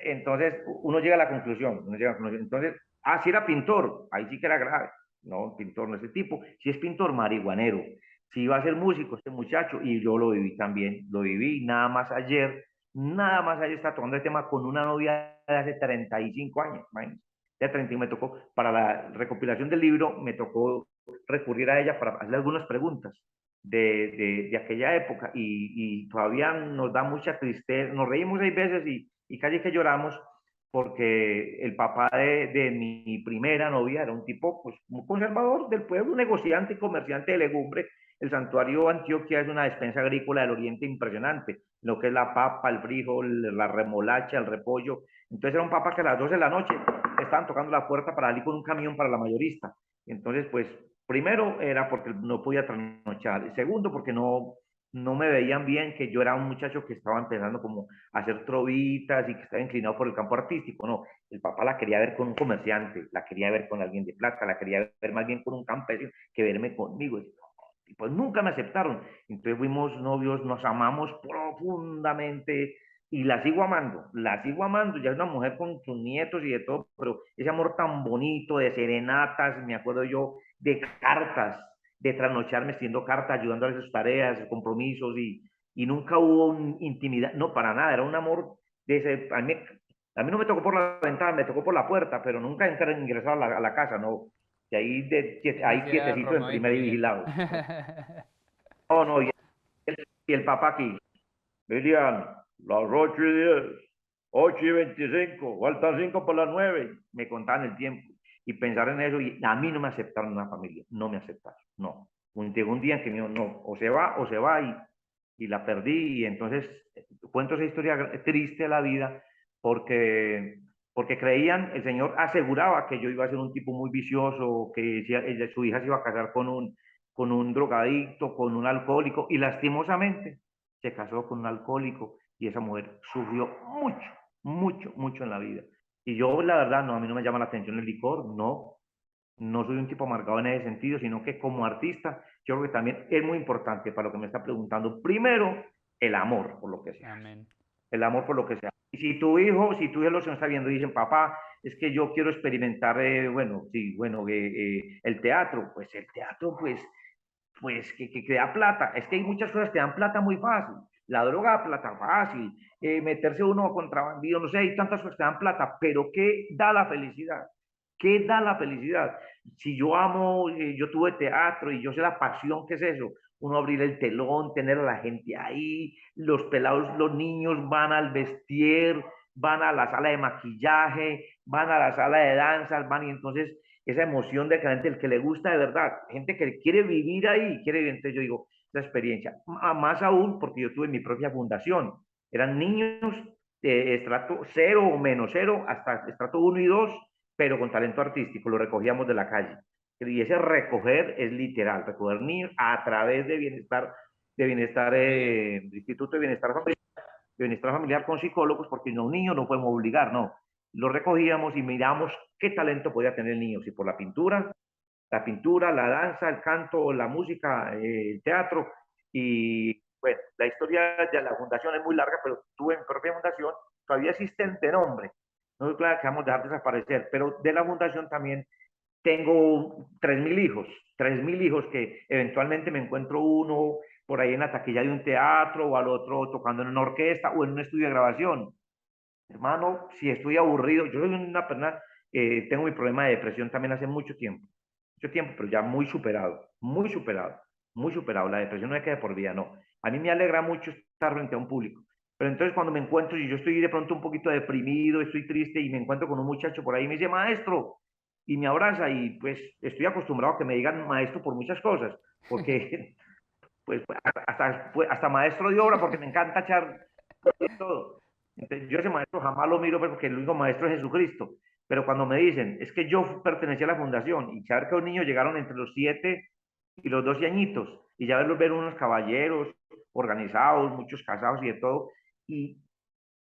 entonces uno llega a la conclusión, uno llega a la conclusión. Entonces, si era pintor, ahí sí que era grave. No, pintor no es ese tipo. Si es pintor, marihuanero. Si iba a ser músico, este muchacho, y yo lo viví también, lo viví nada más ayer está tocando el tema con una novia de hace 35 años, imagínense. De 30 me tocó, para la recopilación del libro, me tocó recurrir a ella para hacerle algunas preguntas de aquella época y todavía nos da mucha tristeza, nos reímos 6 veces y casi que lloramos porque el papá de mi primera novia era un tipo pues muy conservador del pueblo, un negociante y comerciante de legumbre. El santuario Antioquia es una despensa agrícola del oriente impresionante, lo que es la papa, el frijol, la remolacha, el repollo. Entonces era un papá que a las 12 de la noche estaban tocando la puerta para salir con un camión para la mayorista. Entonces, pues primero era porque no podía trasnochar, y segundo porque no me veían bien que yo era un muchacho que estaba empezando como a hacer trovitas y que estaba inclinado por el campo artístico, no, el papá la quería ver con un comerciante, la quería ver con alguien de plata, la quería ver más bien con un campesino que verme conmigo, y pues nunca me aceptaron, entonces fuimos novios, nos amamos profundamente, y la sigo amando, ya es una mujer con sus nietos y de todo, pero ese amor tan bonito de serenatas, me acuerdo yo, de cartas, de trasnocharme haciendo cartas, ayudando a sus tareas, sus compromisos, y nunca hubo intimidad, no, para nada, era un amor de ese, a mí no me tocó por la ventana, me tocó por la puerta, pero nunca ingresado a la casa, no, y Ese ahí sí era quietecito en Romeo y primera y Julieta. vigilado. No, no, y el papá aquí, Miriam, las 8:10, 8:25, faltan 5 por las 9. Me contaban el tiempo. y pensar en eso, y a mí no me aceptaron en una familia, no me aceptaron, no. Llegó un día en que me dijo, no, o se va, y la perdí, y entonces cuento esa historia triste de la vida, porque, porque creían, el Señor aseguraba que yo iba a ser un tipo muy vicioso, que su hija se iba a casar con un drogadicto, con un alcohólico, y lastimosamente se casó con un alcohólico, y esa mujer sufrió mucho, mucho, mucho en la vida. Y yo, la verdad, no, a mí no me llama la atención el licor, no, no soy un tipo amargado en ese sentido, sino que como artista, yo creo que también es muy importante para lo que me está preguntando. Primero, el amor por lo que se hace, Amén. el amor por lo que se hace. Y si tu hijo lo está viendo y dicen, papá, es que yo quiero experimentar, bueno, sí, bueno, el teatro, pues el teatro, pues que da plata. Es que hay muchas cosas que dan plata muy fácil. La droga da plata fácil, meterse uno a contrabandido, no sé, hay tantas cosas que dan plata, pero ¿qué da la felicidad? ¿Qué da la felicidad? Si yo amo, yo tuve teatro y yo sé la pasión que es eso, uno abrir el telón, tener a la gente ahí, los pelados, los niños van al vestir, van a la sala de maquillaje, van a la sala de danzas, van y entonces esa emoción de que la gente, el que le gusta de verdad, gente que quiere vivir ahí, quiere vivir, entonces yo digo, esa experiencia, más aún porque yo tuve mi propia fundación, eran niños de estrato cero o menos cero hasta estrato 1 y 2, pero con talento artístico, lo recogíamos de la calle. Y ese recoger es literal, recoger niños a través de bienestar, Instituto de Bienestar Familiar con psicólogos, porque no, un niño no podemos obligar, no. Lo recogíamos y miramos qué talento podía tener el niño, si por la pintura, la danza, el canto, la música, el teatro. Y bueno, la historia de la fundación es muy larga, pero tuve mi propia fundación, todavía existe de nombre. No es claro que vamos a dejar desaparecer, pero de la fundación también tengo 3.000 hijos, 3.000 hijos que eventualmente me encuentro uno por ahí en la taquilla de un teatro o al otro tocando en una orquesta o en un estudio de grabación. Hermano, si estoy aburrido, yo soy una persona, tengo mi problema de depresión también hace mucho tiempo, pero ya muy superado, muy superado, muy superado. La depresión no es que de por vida, no. A mí me alegra mucho estar frente a un público. Pero entonces cuando me encuentro, y yo estoy de pronto un poquito deprimido, estoy triste y me encuentro con un muchacho por ahí y me dice, maestro, y me abraza y pues estoy acostumbrado a que me digan maestro por muchas cosas, porque pues hasta maestro de obra, porque me encanta echar todo. Entonces, yo ese maestro jamás lo miro porque el único maestro es Jesucristo. Pero cuando me dicen, es que yo pertenecía a la fundación y saber que los niños llegaron entre los 7 y los 12 añitos y ya verlos ver unos caballeros organizados, muchos casados y de todo, y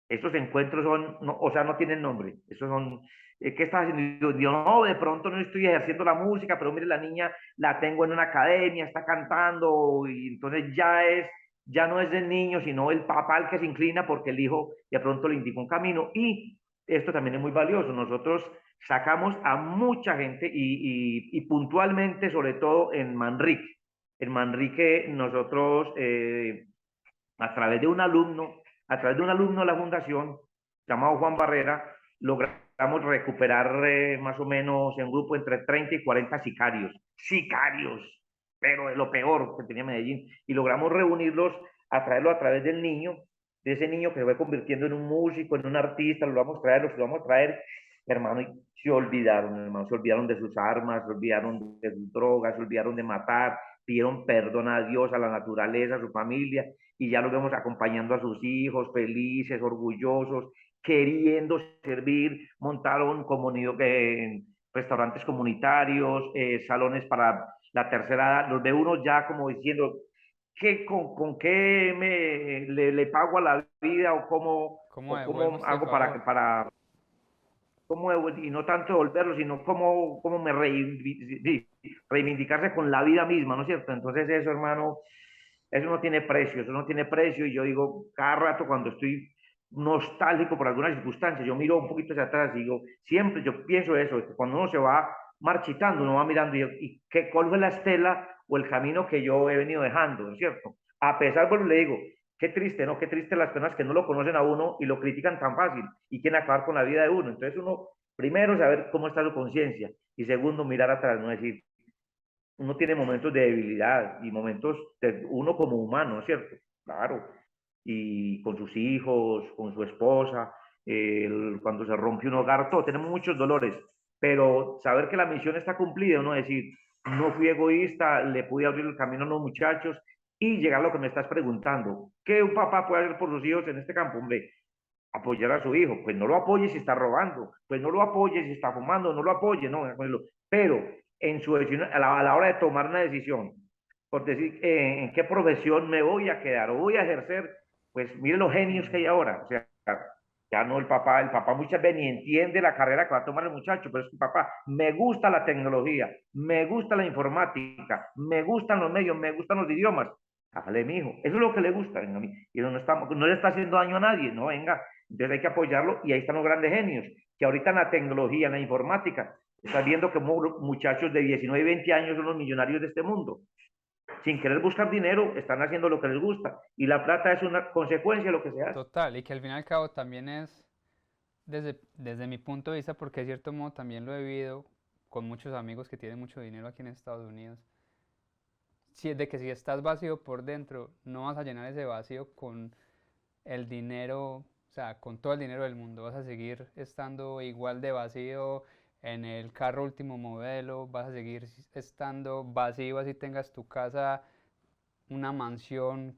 estos encuentros son, no, o sea, no tienen nombre. Esos son, ¿qué estás haciendo? Yo no, de pronto no estoy ejerciendo la música, pero mire, la niña la tengo en una academia, está cantando, y entonces ya no es el niño, sino el papá el que se inclina porque el hijo de pronto le indica un camino. Y esto también es muy valioso. Nosotros sacamos a mucha gente y puntualmente, sobre todo en Manrique. En Manrique, nosotros, a través de un alumno, a través de un alumno de la fundación, llamado Juan Barrera, logramos recuperar más o menos en grupo entre 30 y 40 sicarios, pero de lo peor que tenía Medellín, y logramos reunirlos, a través del niño, de ese niño que se fue convirtiendo en un músico, en un artista, los vamos a traer, hermano, y se olvidaron, hermano, se olvidaron de sus armas, se olvidaron de sus drogas, se olvidaron de matar, pidieron perdón a Dios, a la naturaleza, a su familia, y ya los vemos acompañando a sus hijos, felices, orgullosos, queriendo servir, montaron restaurantes comunitarios, salones para la tercera edad, los ve uno ya como diciendo, con qué le pago a la vida ¿Cómo o devuelvo cómo este hago favor? y no tanto devolverlo, sino cómo reivindicarse con la vida misma, ¿no es cierto? Entonces eso, hermano, eso no tiene precio, eso no tiene precio, y yo digo, cada rato cuando estoy nostálgico por alguna circunstancia, yo miro un poquito hacia atrás y digo, siempre yo pienso eso, que cuando uno se va marchitando, uno va mirando cuál fue la estela o el camino que yo he venido dejando, ¿no es cierto? A pesar, bueno, le digo, qué triste, ¿no? Qué triste las personas que no lo conocen a uno y lo critican tan fácil y quieren acabar con la vida de uno. Entonces uno, primero, saber cómo está su conciencia y segundo, mirar atrás, no decir, uno tiene momentos de debilidad y momentos de uno como humano, ¿no es cierto? Claro. Y con sus hijos, con su esposa, cuando se rompe un hogar, todo, tenemos muchos dolores, pero saber que la misión está cumplida, uno decir, no fui egoísta, le pude abrir el camino a los muchachos y llegar a lo que me estás preguntando. ¿Qué un papá puede hacer por sus hijos en este campo? Hombre, apoyar a su hijo. Pues no lo apoye si está robando, pues no lo apoye si está fumando, no lo apoye, no. Pero en su decisión, a la hora de tomar una decisión, por decir en qué profesión me voy a quedar o voy a ejercer, pues mire los genios que hay ahora. O sea, ya no el papá muchas veces ni entiende la carrera que va a tomar el muchacho, pero es que papá, me gusta la tecnología, me gusta la informática, me gustan los medios, me gustan los idiomas. Hágale, mi hijo, eso es lo que le gusta, venga, y no le está haciendo daño a nadie, no, venga, entonces hay que apoyarlo y ahí están los grandes genios, que ahorita en la tecnología, en la informática, estás viendo que muchachos de 19 y 20 años son los millonarios de este mundo. Sin querer buscar dinero, están haciendo lo que les gusta y la plata es una consecuencia de lo que se hace. Total, y que al fin y al cabo también es desde mi punto de vista, porque de cierto modo también lo he vivido con muchos amigos que tienen mucho dinero aquí en Estados Unidos, si es de que si estás vacío por dentro, no vas a llenar ese vacío con el dinero, o sea, con todo el dinero del mundo, vas a seguir estando igual de vacío en el carro último modelo, vas a seguir estando vacío así tengas tu casa, una mansión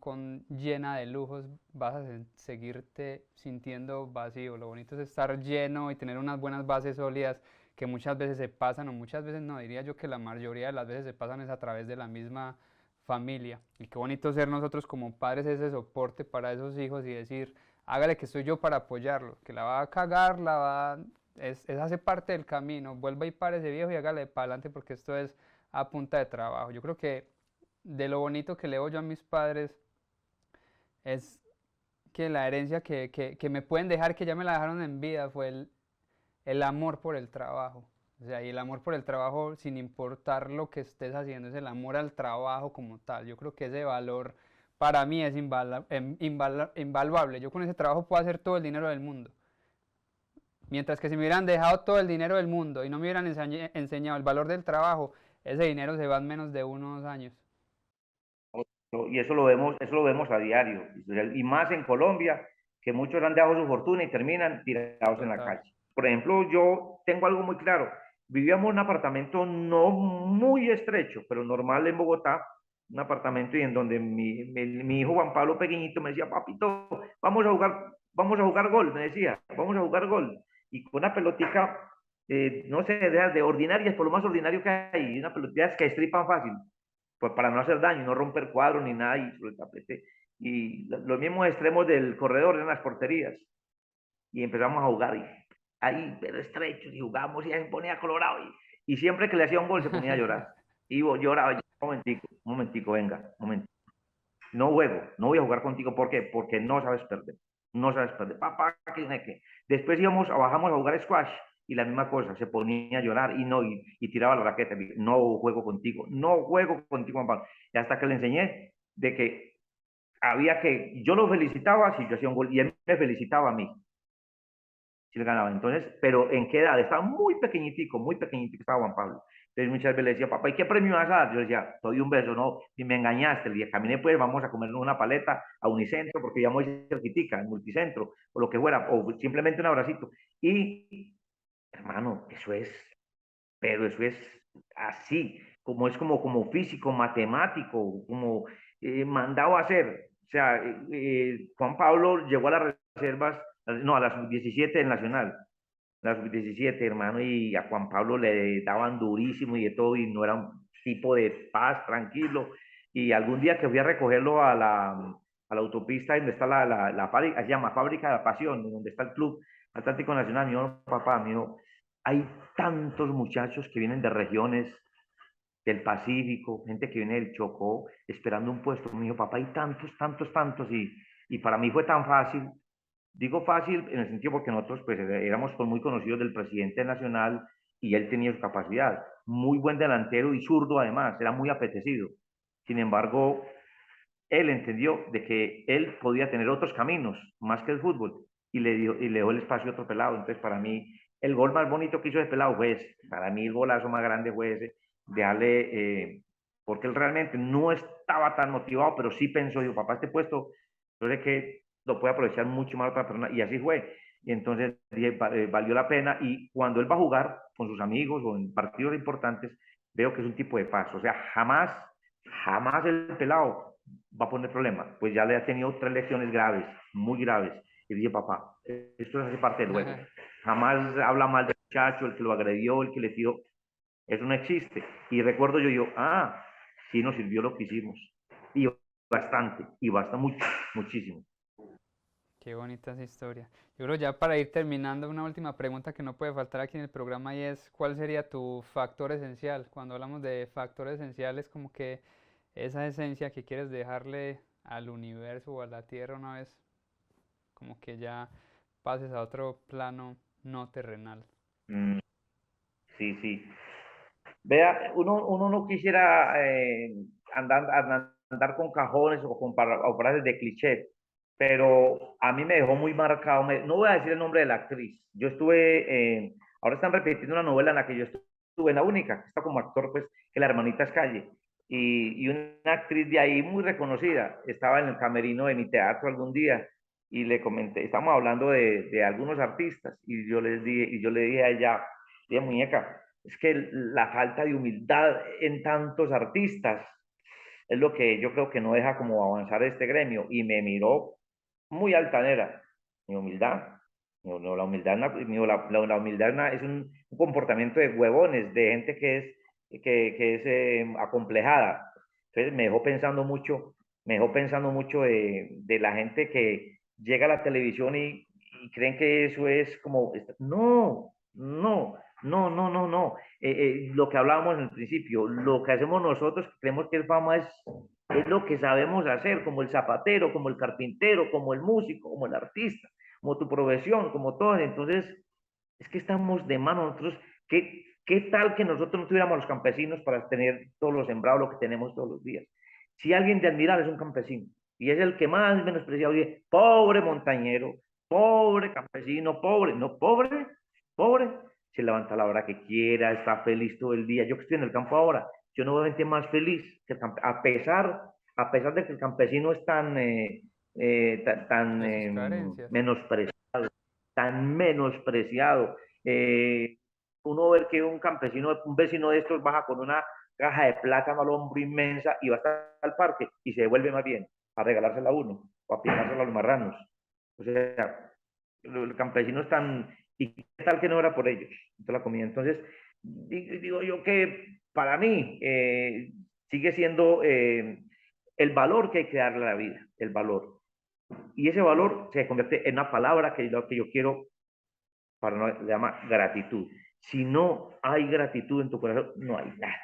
llena de lujos, vas a seguirte sintiendo vacío. Lo bonito es estar lleno y tener unas buenas bases sólidas que muchas veces se pasan, o muchas veces no, diría yo que la mayoría de las veces se pasan es a través de la misma familia. Y qué bonito ser nosotros como padres ese soporte para esos hijos y decir, hágale que estoy yo para apoyarlo, que la va a cagar, hace parte del camino, vuelva y pare ese viejo y hágale para adelante porque esto es a punta de trabajo. Yo creo que de lo bonito que leo yo a mis padres es que la herencia que me pueden dejar, que ya me la dejaron en vida, fue el amor por el trabajo. O sea, y el amor por el trabajo, sin importar lo que estés haciendo, es el amor al trabajo como tal. Yo creo que ese valor para mí es invaluable. Yo con ese trabajo puedo hacer todo el dinero del mundo. Mientras que si me hubieran dejado todo el dinero del mundo y no me hubieran enseñado el valor del trabajo, ese dinero se va en menos de 1 o 2 años. Y eso lo vemos a diario, y más en Colombia, que muchos han dejado su fortuna y terminan tirados en la Total. calle. Por ejemplo, yo tengo algo muy claro. Vivíamos en un apartamento no muy estrecho, pero normal en Bogotá, un apartamento y en donde mi hijo Juan Pablo pequeñito me decía, papito, vamos a jugar gol, me decía, vamos a jugar gol. Y con una pelotica, no sé, de ordinarias, por lo más ordinario que hay, una pelotita que estripan fácil pues para no hacer daño, no romper cuadros ni nada y sobre el tapete. Y los mismos extremos del corredor en las porterías. Y empezamos a jugar y ahí, pero estrechos, y jugamos y ya se ponía colorado. Y siempre que le hacía un gol se ponía a llorar. Y lloraba, un momentico, venga, un momentico. No juego, no voy a jugar contigo. ¿Por qué? Porque no sabes perder. No sabes perder. Papá, que. Después bajamos a jugar squash y la misma cosa, se ponía a llorar y no, y tiraba la raqueta. No juego contigo, no juego contigo, Juan Pablo. Y hasta que le enseñé de que yo lo felicitaba si yo hacía un gol y él me felicitaba a mí si le ganaba. Entonces, pero ¿en qué edad? Estaba muy pequeñitico estaba Juan Pablo. Entonces muchas veces le decía, papá, ¿y qué premio vas a dar? Yo le decía, te doy un beso, no, y me engañaste. Le dije, caminé pues, vamos a comernos una paleta a Unicentro, porque ya muy cerquitica, en Multicentro, o lo que fuera, o simplemente un abracito. Y, hermano, pero eso es así, como es como físico, matemático, como mandado a hacer. O sea, Juan Pablo llegó a las reservas, no, a las 17 del Nacional, la sub-17, hermano, y a Juan Pablo le daban durísimo y de todo, y no era un tipo de paz, tranquilo. Y algún día que fui a recogerlo a la autopista donde está la fábrica, se llama Fábrica de la Pasión, donde está el Club Atlántico Nacional, mi papá, hay tantos muchachos que vienen de regiones del Pacífico, gente que viene del Chocó, esperando un puesto. Me dijo, papá, hay tantos, tantos, tantos, y para mí fue tan fácil. Digo fácil en el sentido porque nosotros pues éramos muy conocidos del presidente nacional y él tenía su capacidad. Muy buen delantero y zurdo además, era muy apetecido. Sin embargo, él entendió de que él podía tener otros caminos más que el fútbol y le dio el espacio a otro pelado. Entonces, para mí, el gol más bonito que hizo ese pelado fue ese. Para mí, el golazo más grande fue ese, de darle, porque él realmente no estaba tan motivado, pero sí pensó, digo, papá, este puesto, yo sé que lo puede aprovechar mucho más otra persona, y así fue. Y entonces dije, valió la pena. Y cuando él va a jugar con sus amigos o en partidos importantes, veo que es un tipo de paz. O sea, jamás, jamás el pelado va a poner problema. Pues ya le ha tenido 3 lesiones graves, muy graves. Y dije, papá, esto hace parte del juego. Jamás habla mal del muchacho, el que lo agredió, el que le tiró. Eso no existe. Y recuerdo yo, sí nos sirvió lo que hicimos. Y bastante, mucho, muchísimo. Qué bonita esa historia. Yo creo ya para ir terminando, una última pregunta que no puede faltar aquí en el programa y es, ¿cuál sería tu factor esencial? Cuando hablamos de factor esencial es como que esa esencia que quieres dejarle al universo o a la tierra una vez, como que ya pases a otro plano no terrenal. Mm, sí, sí. Vea, uno no quisiera andar con cajones o frases de cliché, pero a mí me dejó muy marcado. No voy a decir el nombre de la actriz. Yo ahora están repitiendo una novela en la que yo estuve, en la única, que está como actor, pues, que la hermanita es Calle. Y una actriz de ahí muy reconocida estaba en el camerino de mi teatro algún día y le comenté, estamos hablando de algunos artistas y yo le dije a ella, muñeca, es que la falta de humildad en tantos artistas es lo que yo creo que no deja como avanzar este gremio. Y me miró muy altanera. Mi humildad, no, la humildad, la humildad es un comportamiento de huevones, de gente que es acomplejada. Entonces me dejó pensando mucho de la gente que llega a la televisión y creen que eso es como, no, no, no, no, no, no. Lo que hablábamos en el principio, lo que hacemos nosotros, creemos que es fama, es lo que sabemos hacer, como el zapatero, como el carpintero, como el músico, como el artista, como tu profesión, como todo. Entonces, es que estamos de mano nosotros. ¿Qué tal que nosotros no tuviéramos los campesinos para tener todo lo sembrado, lo que tenemos todos los días? Si alguien de admirar es un campesino, y es el que más menospreciado dice, pobre montañero, pobre campesino, pobre, no, pobre, pobre, se levanta a la hora que quiera, está feliz todo el día. Yo que estoy en el campo ahora, yo no veo gente más feliz que a pesar de que el campesino es tan De sus carencias. menospreciado, tan menospreciado. Eh, Uno ver que un vecino de estos baja con una caja de plátano al hombro inmensa y va hasta el parque y se devuelve más bien a regalársela a uno o a pinársela a los marranos. O sea, el campesino es tan... ¿Y qué tal que no era por ellos? Entonces, la comida. Entonces, digo yo que para mí sigue siendo el valor que hay que darle a la vida, el valor. Y ese valor se convierte en una palabra que yo quiero para no, se llama gratitud. Si no hay gratitud en tu corazón, no hay nada.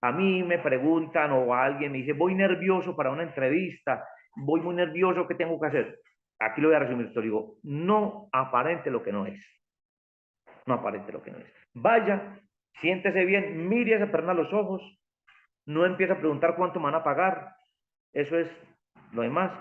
A mí me preguntan o alguien me dice, voy nervioso para una entrevista, voy muy nervioso, ¿qué tengo que hacer? Aquí lo voy a resumir esto, digo, no aparente lo que no es, no aparente lo que no es. Vaya, siéntese bien, mire a esa persona a los ojos, no empiece a preguntar cuánto me van a pagar, eso es lo demás.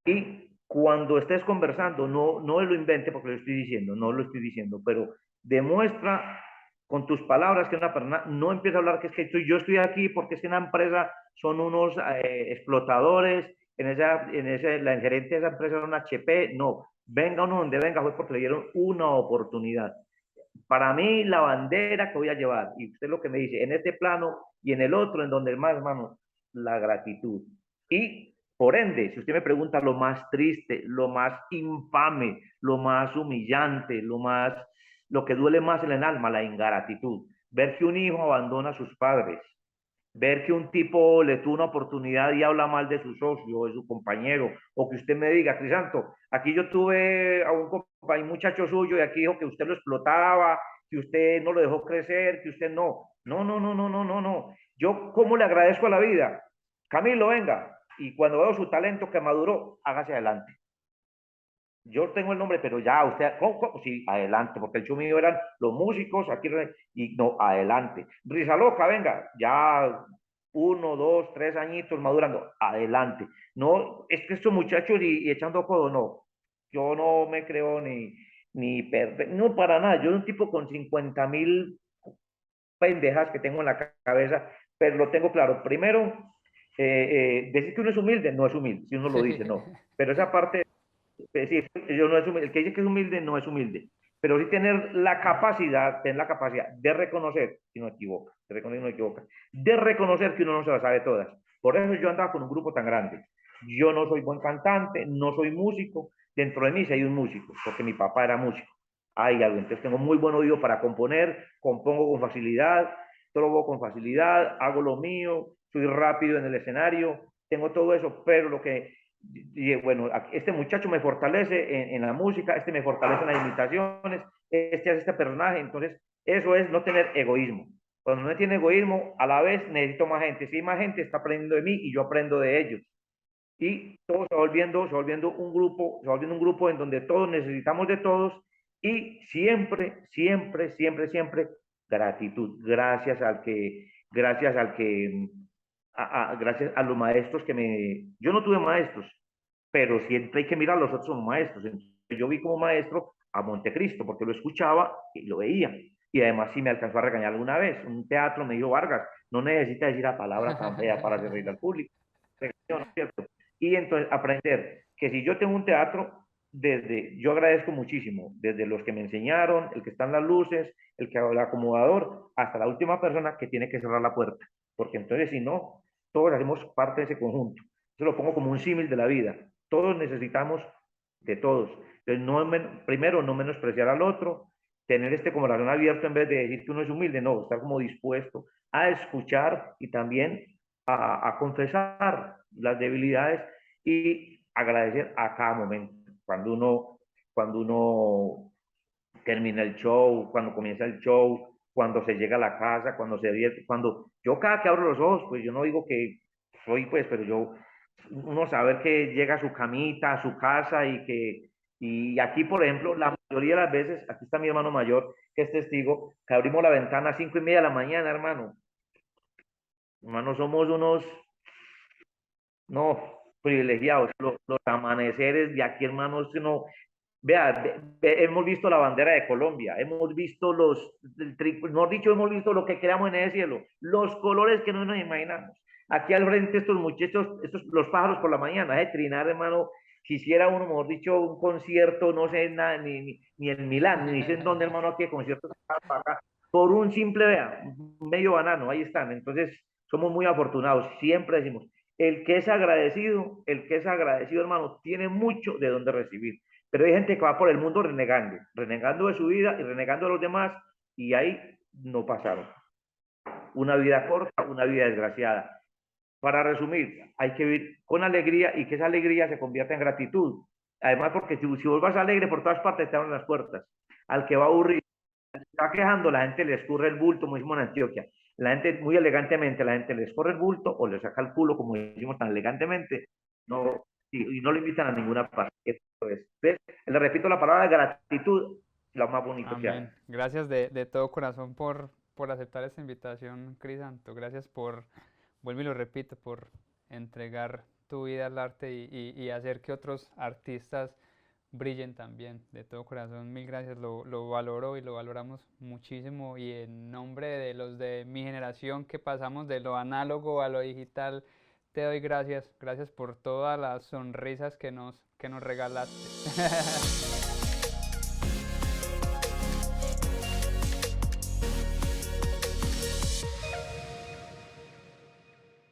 Y cuando estés conversando, no lo invente porque lo estoy diciendo, no lo estoy diciendo, pero demuestra con tus palabras que una persona no empieza a hablar que es que yo estoy aquí porque es que una empresa son unos explotadores, la gerente de esa empresa es un HP, no, venga uno donde venga fue porque le dieron una oportunidad. Para mí la bandera que voy a llevar, y usted lo que me dice, en este plano y en el otro, en donde más, hermano, la gratitud. Y por ende, si usted me pregunta lo más triste, lo más infame, lo más humillante, lo que duele más en el alma, la ingratitud. Ver que un hijo abandona a sus padres, ver que un tipo le tuvo una oportunidad y habla mal de su socio o de su compañero, o que usted me diga, Crisanto, aquí yo tuve a un muchacho suyo y aquí dijo que usted lo explotaba, que usted no lo dejó crecer, que usted no. No, no, no, no, no, no, no. Yo, ¿cómo le agradezco a la vida? Camilo, venga. Y cuando veo su talento que maduró, hágase adelante. Yo tengo el nombre, pero ya usted, ¿cómo? Sí, adelante, porque el show mío eran los músicos, aquí, y no, adelante. Risa loca, venga, ya 1, 2, 3 añitos madurando, adelante. No, es que estos muchachos y echando codo, no. Yo no me creo ni perfecto, no para nada. Yo soy un tipo con 50.000 pendejas que tengo en la cabeza, pero lo tengo claro. Primero, decir que uno es humilde, no es humilde, si uno lo dice, no. Pero esa parte, sí, yo no es humilde. El que dice que es humilde no es humilde. pero sí tener la capacidad de reconocer que uno equivoca, de reconocer que uno no se las sabe todas. Por eso yo andaba con un grupo tan grande. Yo no soy buen cantante, no soy músico, dentro de mí sí hay un músico, porque mi papá era músico. Hay algo, entonces tengo muy buen oído para componer, compongo con facilidad, trobo con facilidad, hago lo mío, soy rápido en el escenario, tengo todo eso, pero bueno, este muchacho me fortalece en la música, este me fortalece en las imitaciones, este hace este personaje, entonces eso es no tener egoísmo. Cuando no tiene egoísmo, a la vez necesito más gente. Si hay más gente, está aprendiendo de mí y yo aprendo de ellos. Y todo se va volviendo un grupo en donde todos necesitamos de todos y siempre gratitud. Gracias a los maestros yo no tuve maestros, pero siempre hay que mirar a los otros como maestros. Entonces, yo vi como maestro a Montecristo porque lo escuchaba y lo veía. Y además sí me alcanzó a regañar alguna vez. Un teatro me dijo, Vargas, no necesita decir la palabra tan fea para hacer reír al público. ¿No es cierto? Y entonces aprender que si yo tengo un teatro, yo agradezco muchísimo, desde los que me enseñaron, el que está en las luces, el acomodador, hasta la última persona que tiene que cerrar la puerta, porque entonces si no, todos hacemos parte de ese conjunto. Eso lo pongo como un símil de la vida. Todos necesitamos de todos. Entonces, primero, no menospreciar al otro, tener este corazón abierto en vez de decir que uno es humilde, no, estar como dispuesto a escuchar y también a confesar las debilidades y agradecer a cada momento. Cuando uno termina el show, cuando comienza el show, cuando se llega a la casa, cuando se divierte, cuando yo cada que abro los ojos, pues yo no digo que soy, pues, pero uno saber que llega a su camita, a su casa y aquí, por ejemplo, la mayoría de las veces, aquí está mi hermano mayor, que es testigo, que abrimos la ventana a 5:30 de la mañana, hermano. Hermano, somos unos, no, privilegiados. Los amaneceres de aquí, hermanos, no, vea, hemos visto la bandera de Colombia, hemos visto mejor dicho, hemos visto lo que creamos en ese cielo, los colores que no nos imaginamos. Aquí al frente estos muchachos, los pájaros por la mañana, trinar, hermano, quisiera uno, mejor dicho, un concierto, no sé, nada, ni en Milán, ni sé en dónde, hermano, aquí conciertos acá, por un simple, vea, medio banano, ahí están. Entonces, somos muy afortunados, siempre decimos, el que es agradecido, hermano, tiene mucho de dónde recibir. Pero hay gente que va por el mundo renegando de su vida y renegando de los demás, y ahí no pasaron. Una vida corta, una vida desgraciada. Para resumir, hay que vivir con alegría y que esa alegría se convierta en gratitud. Además, porque si vos vas alegre por todas partes, te abren las puertas. Al que va aburrido, al que está quejando, la gente le escurre el bulto, como decimos en Antioquia. La gente, muy elegantemente, la gente le escurre el bulto o le saca el culo, como decimos tan elegantemente, no, y no le invitan a ninguna parte. Eso es. ¿Ves? Le repito la palabra gratitud, lo más bonito que hay. Amén. Gracias de todo corazón por aceptar esta invitación, Crisanto. Gracias vuelvo y lo repito, por entregar tu vida al arte y hacer que otros artistas brillen también. De todo corazón, mil gracias. Lo valoro y lo valoramos muchísimo. Y en nombre de los de mi generación que pasamos de lo análogo a lo digital, te doy gracias. Gracias por todas las sonrisas que nos regalaste.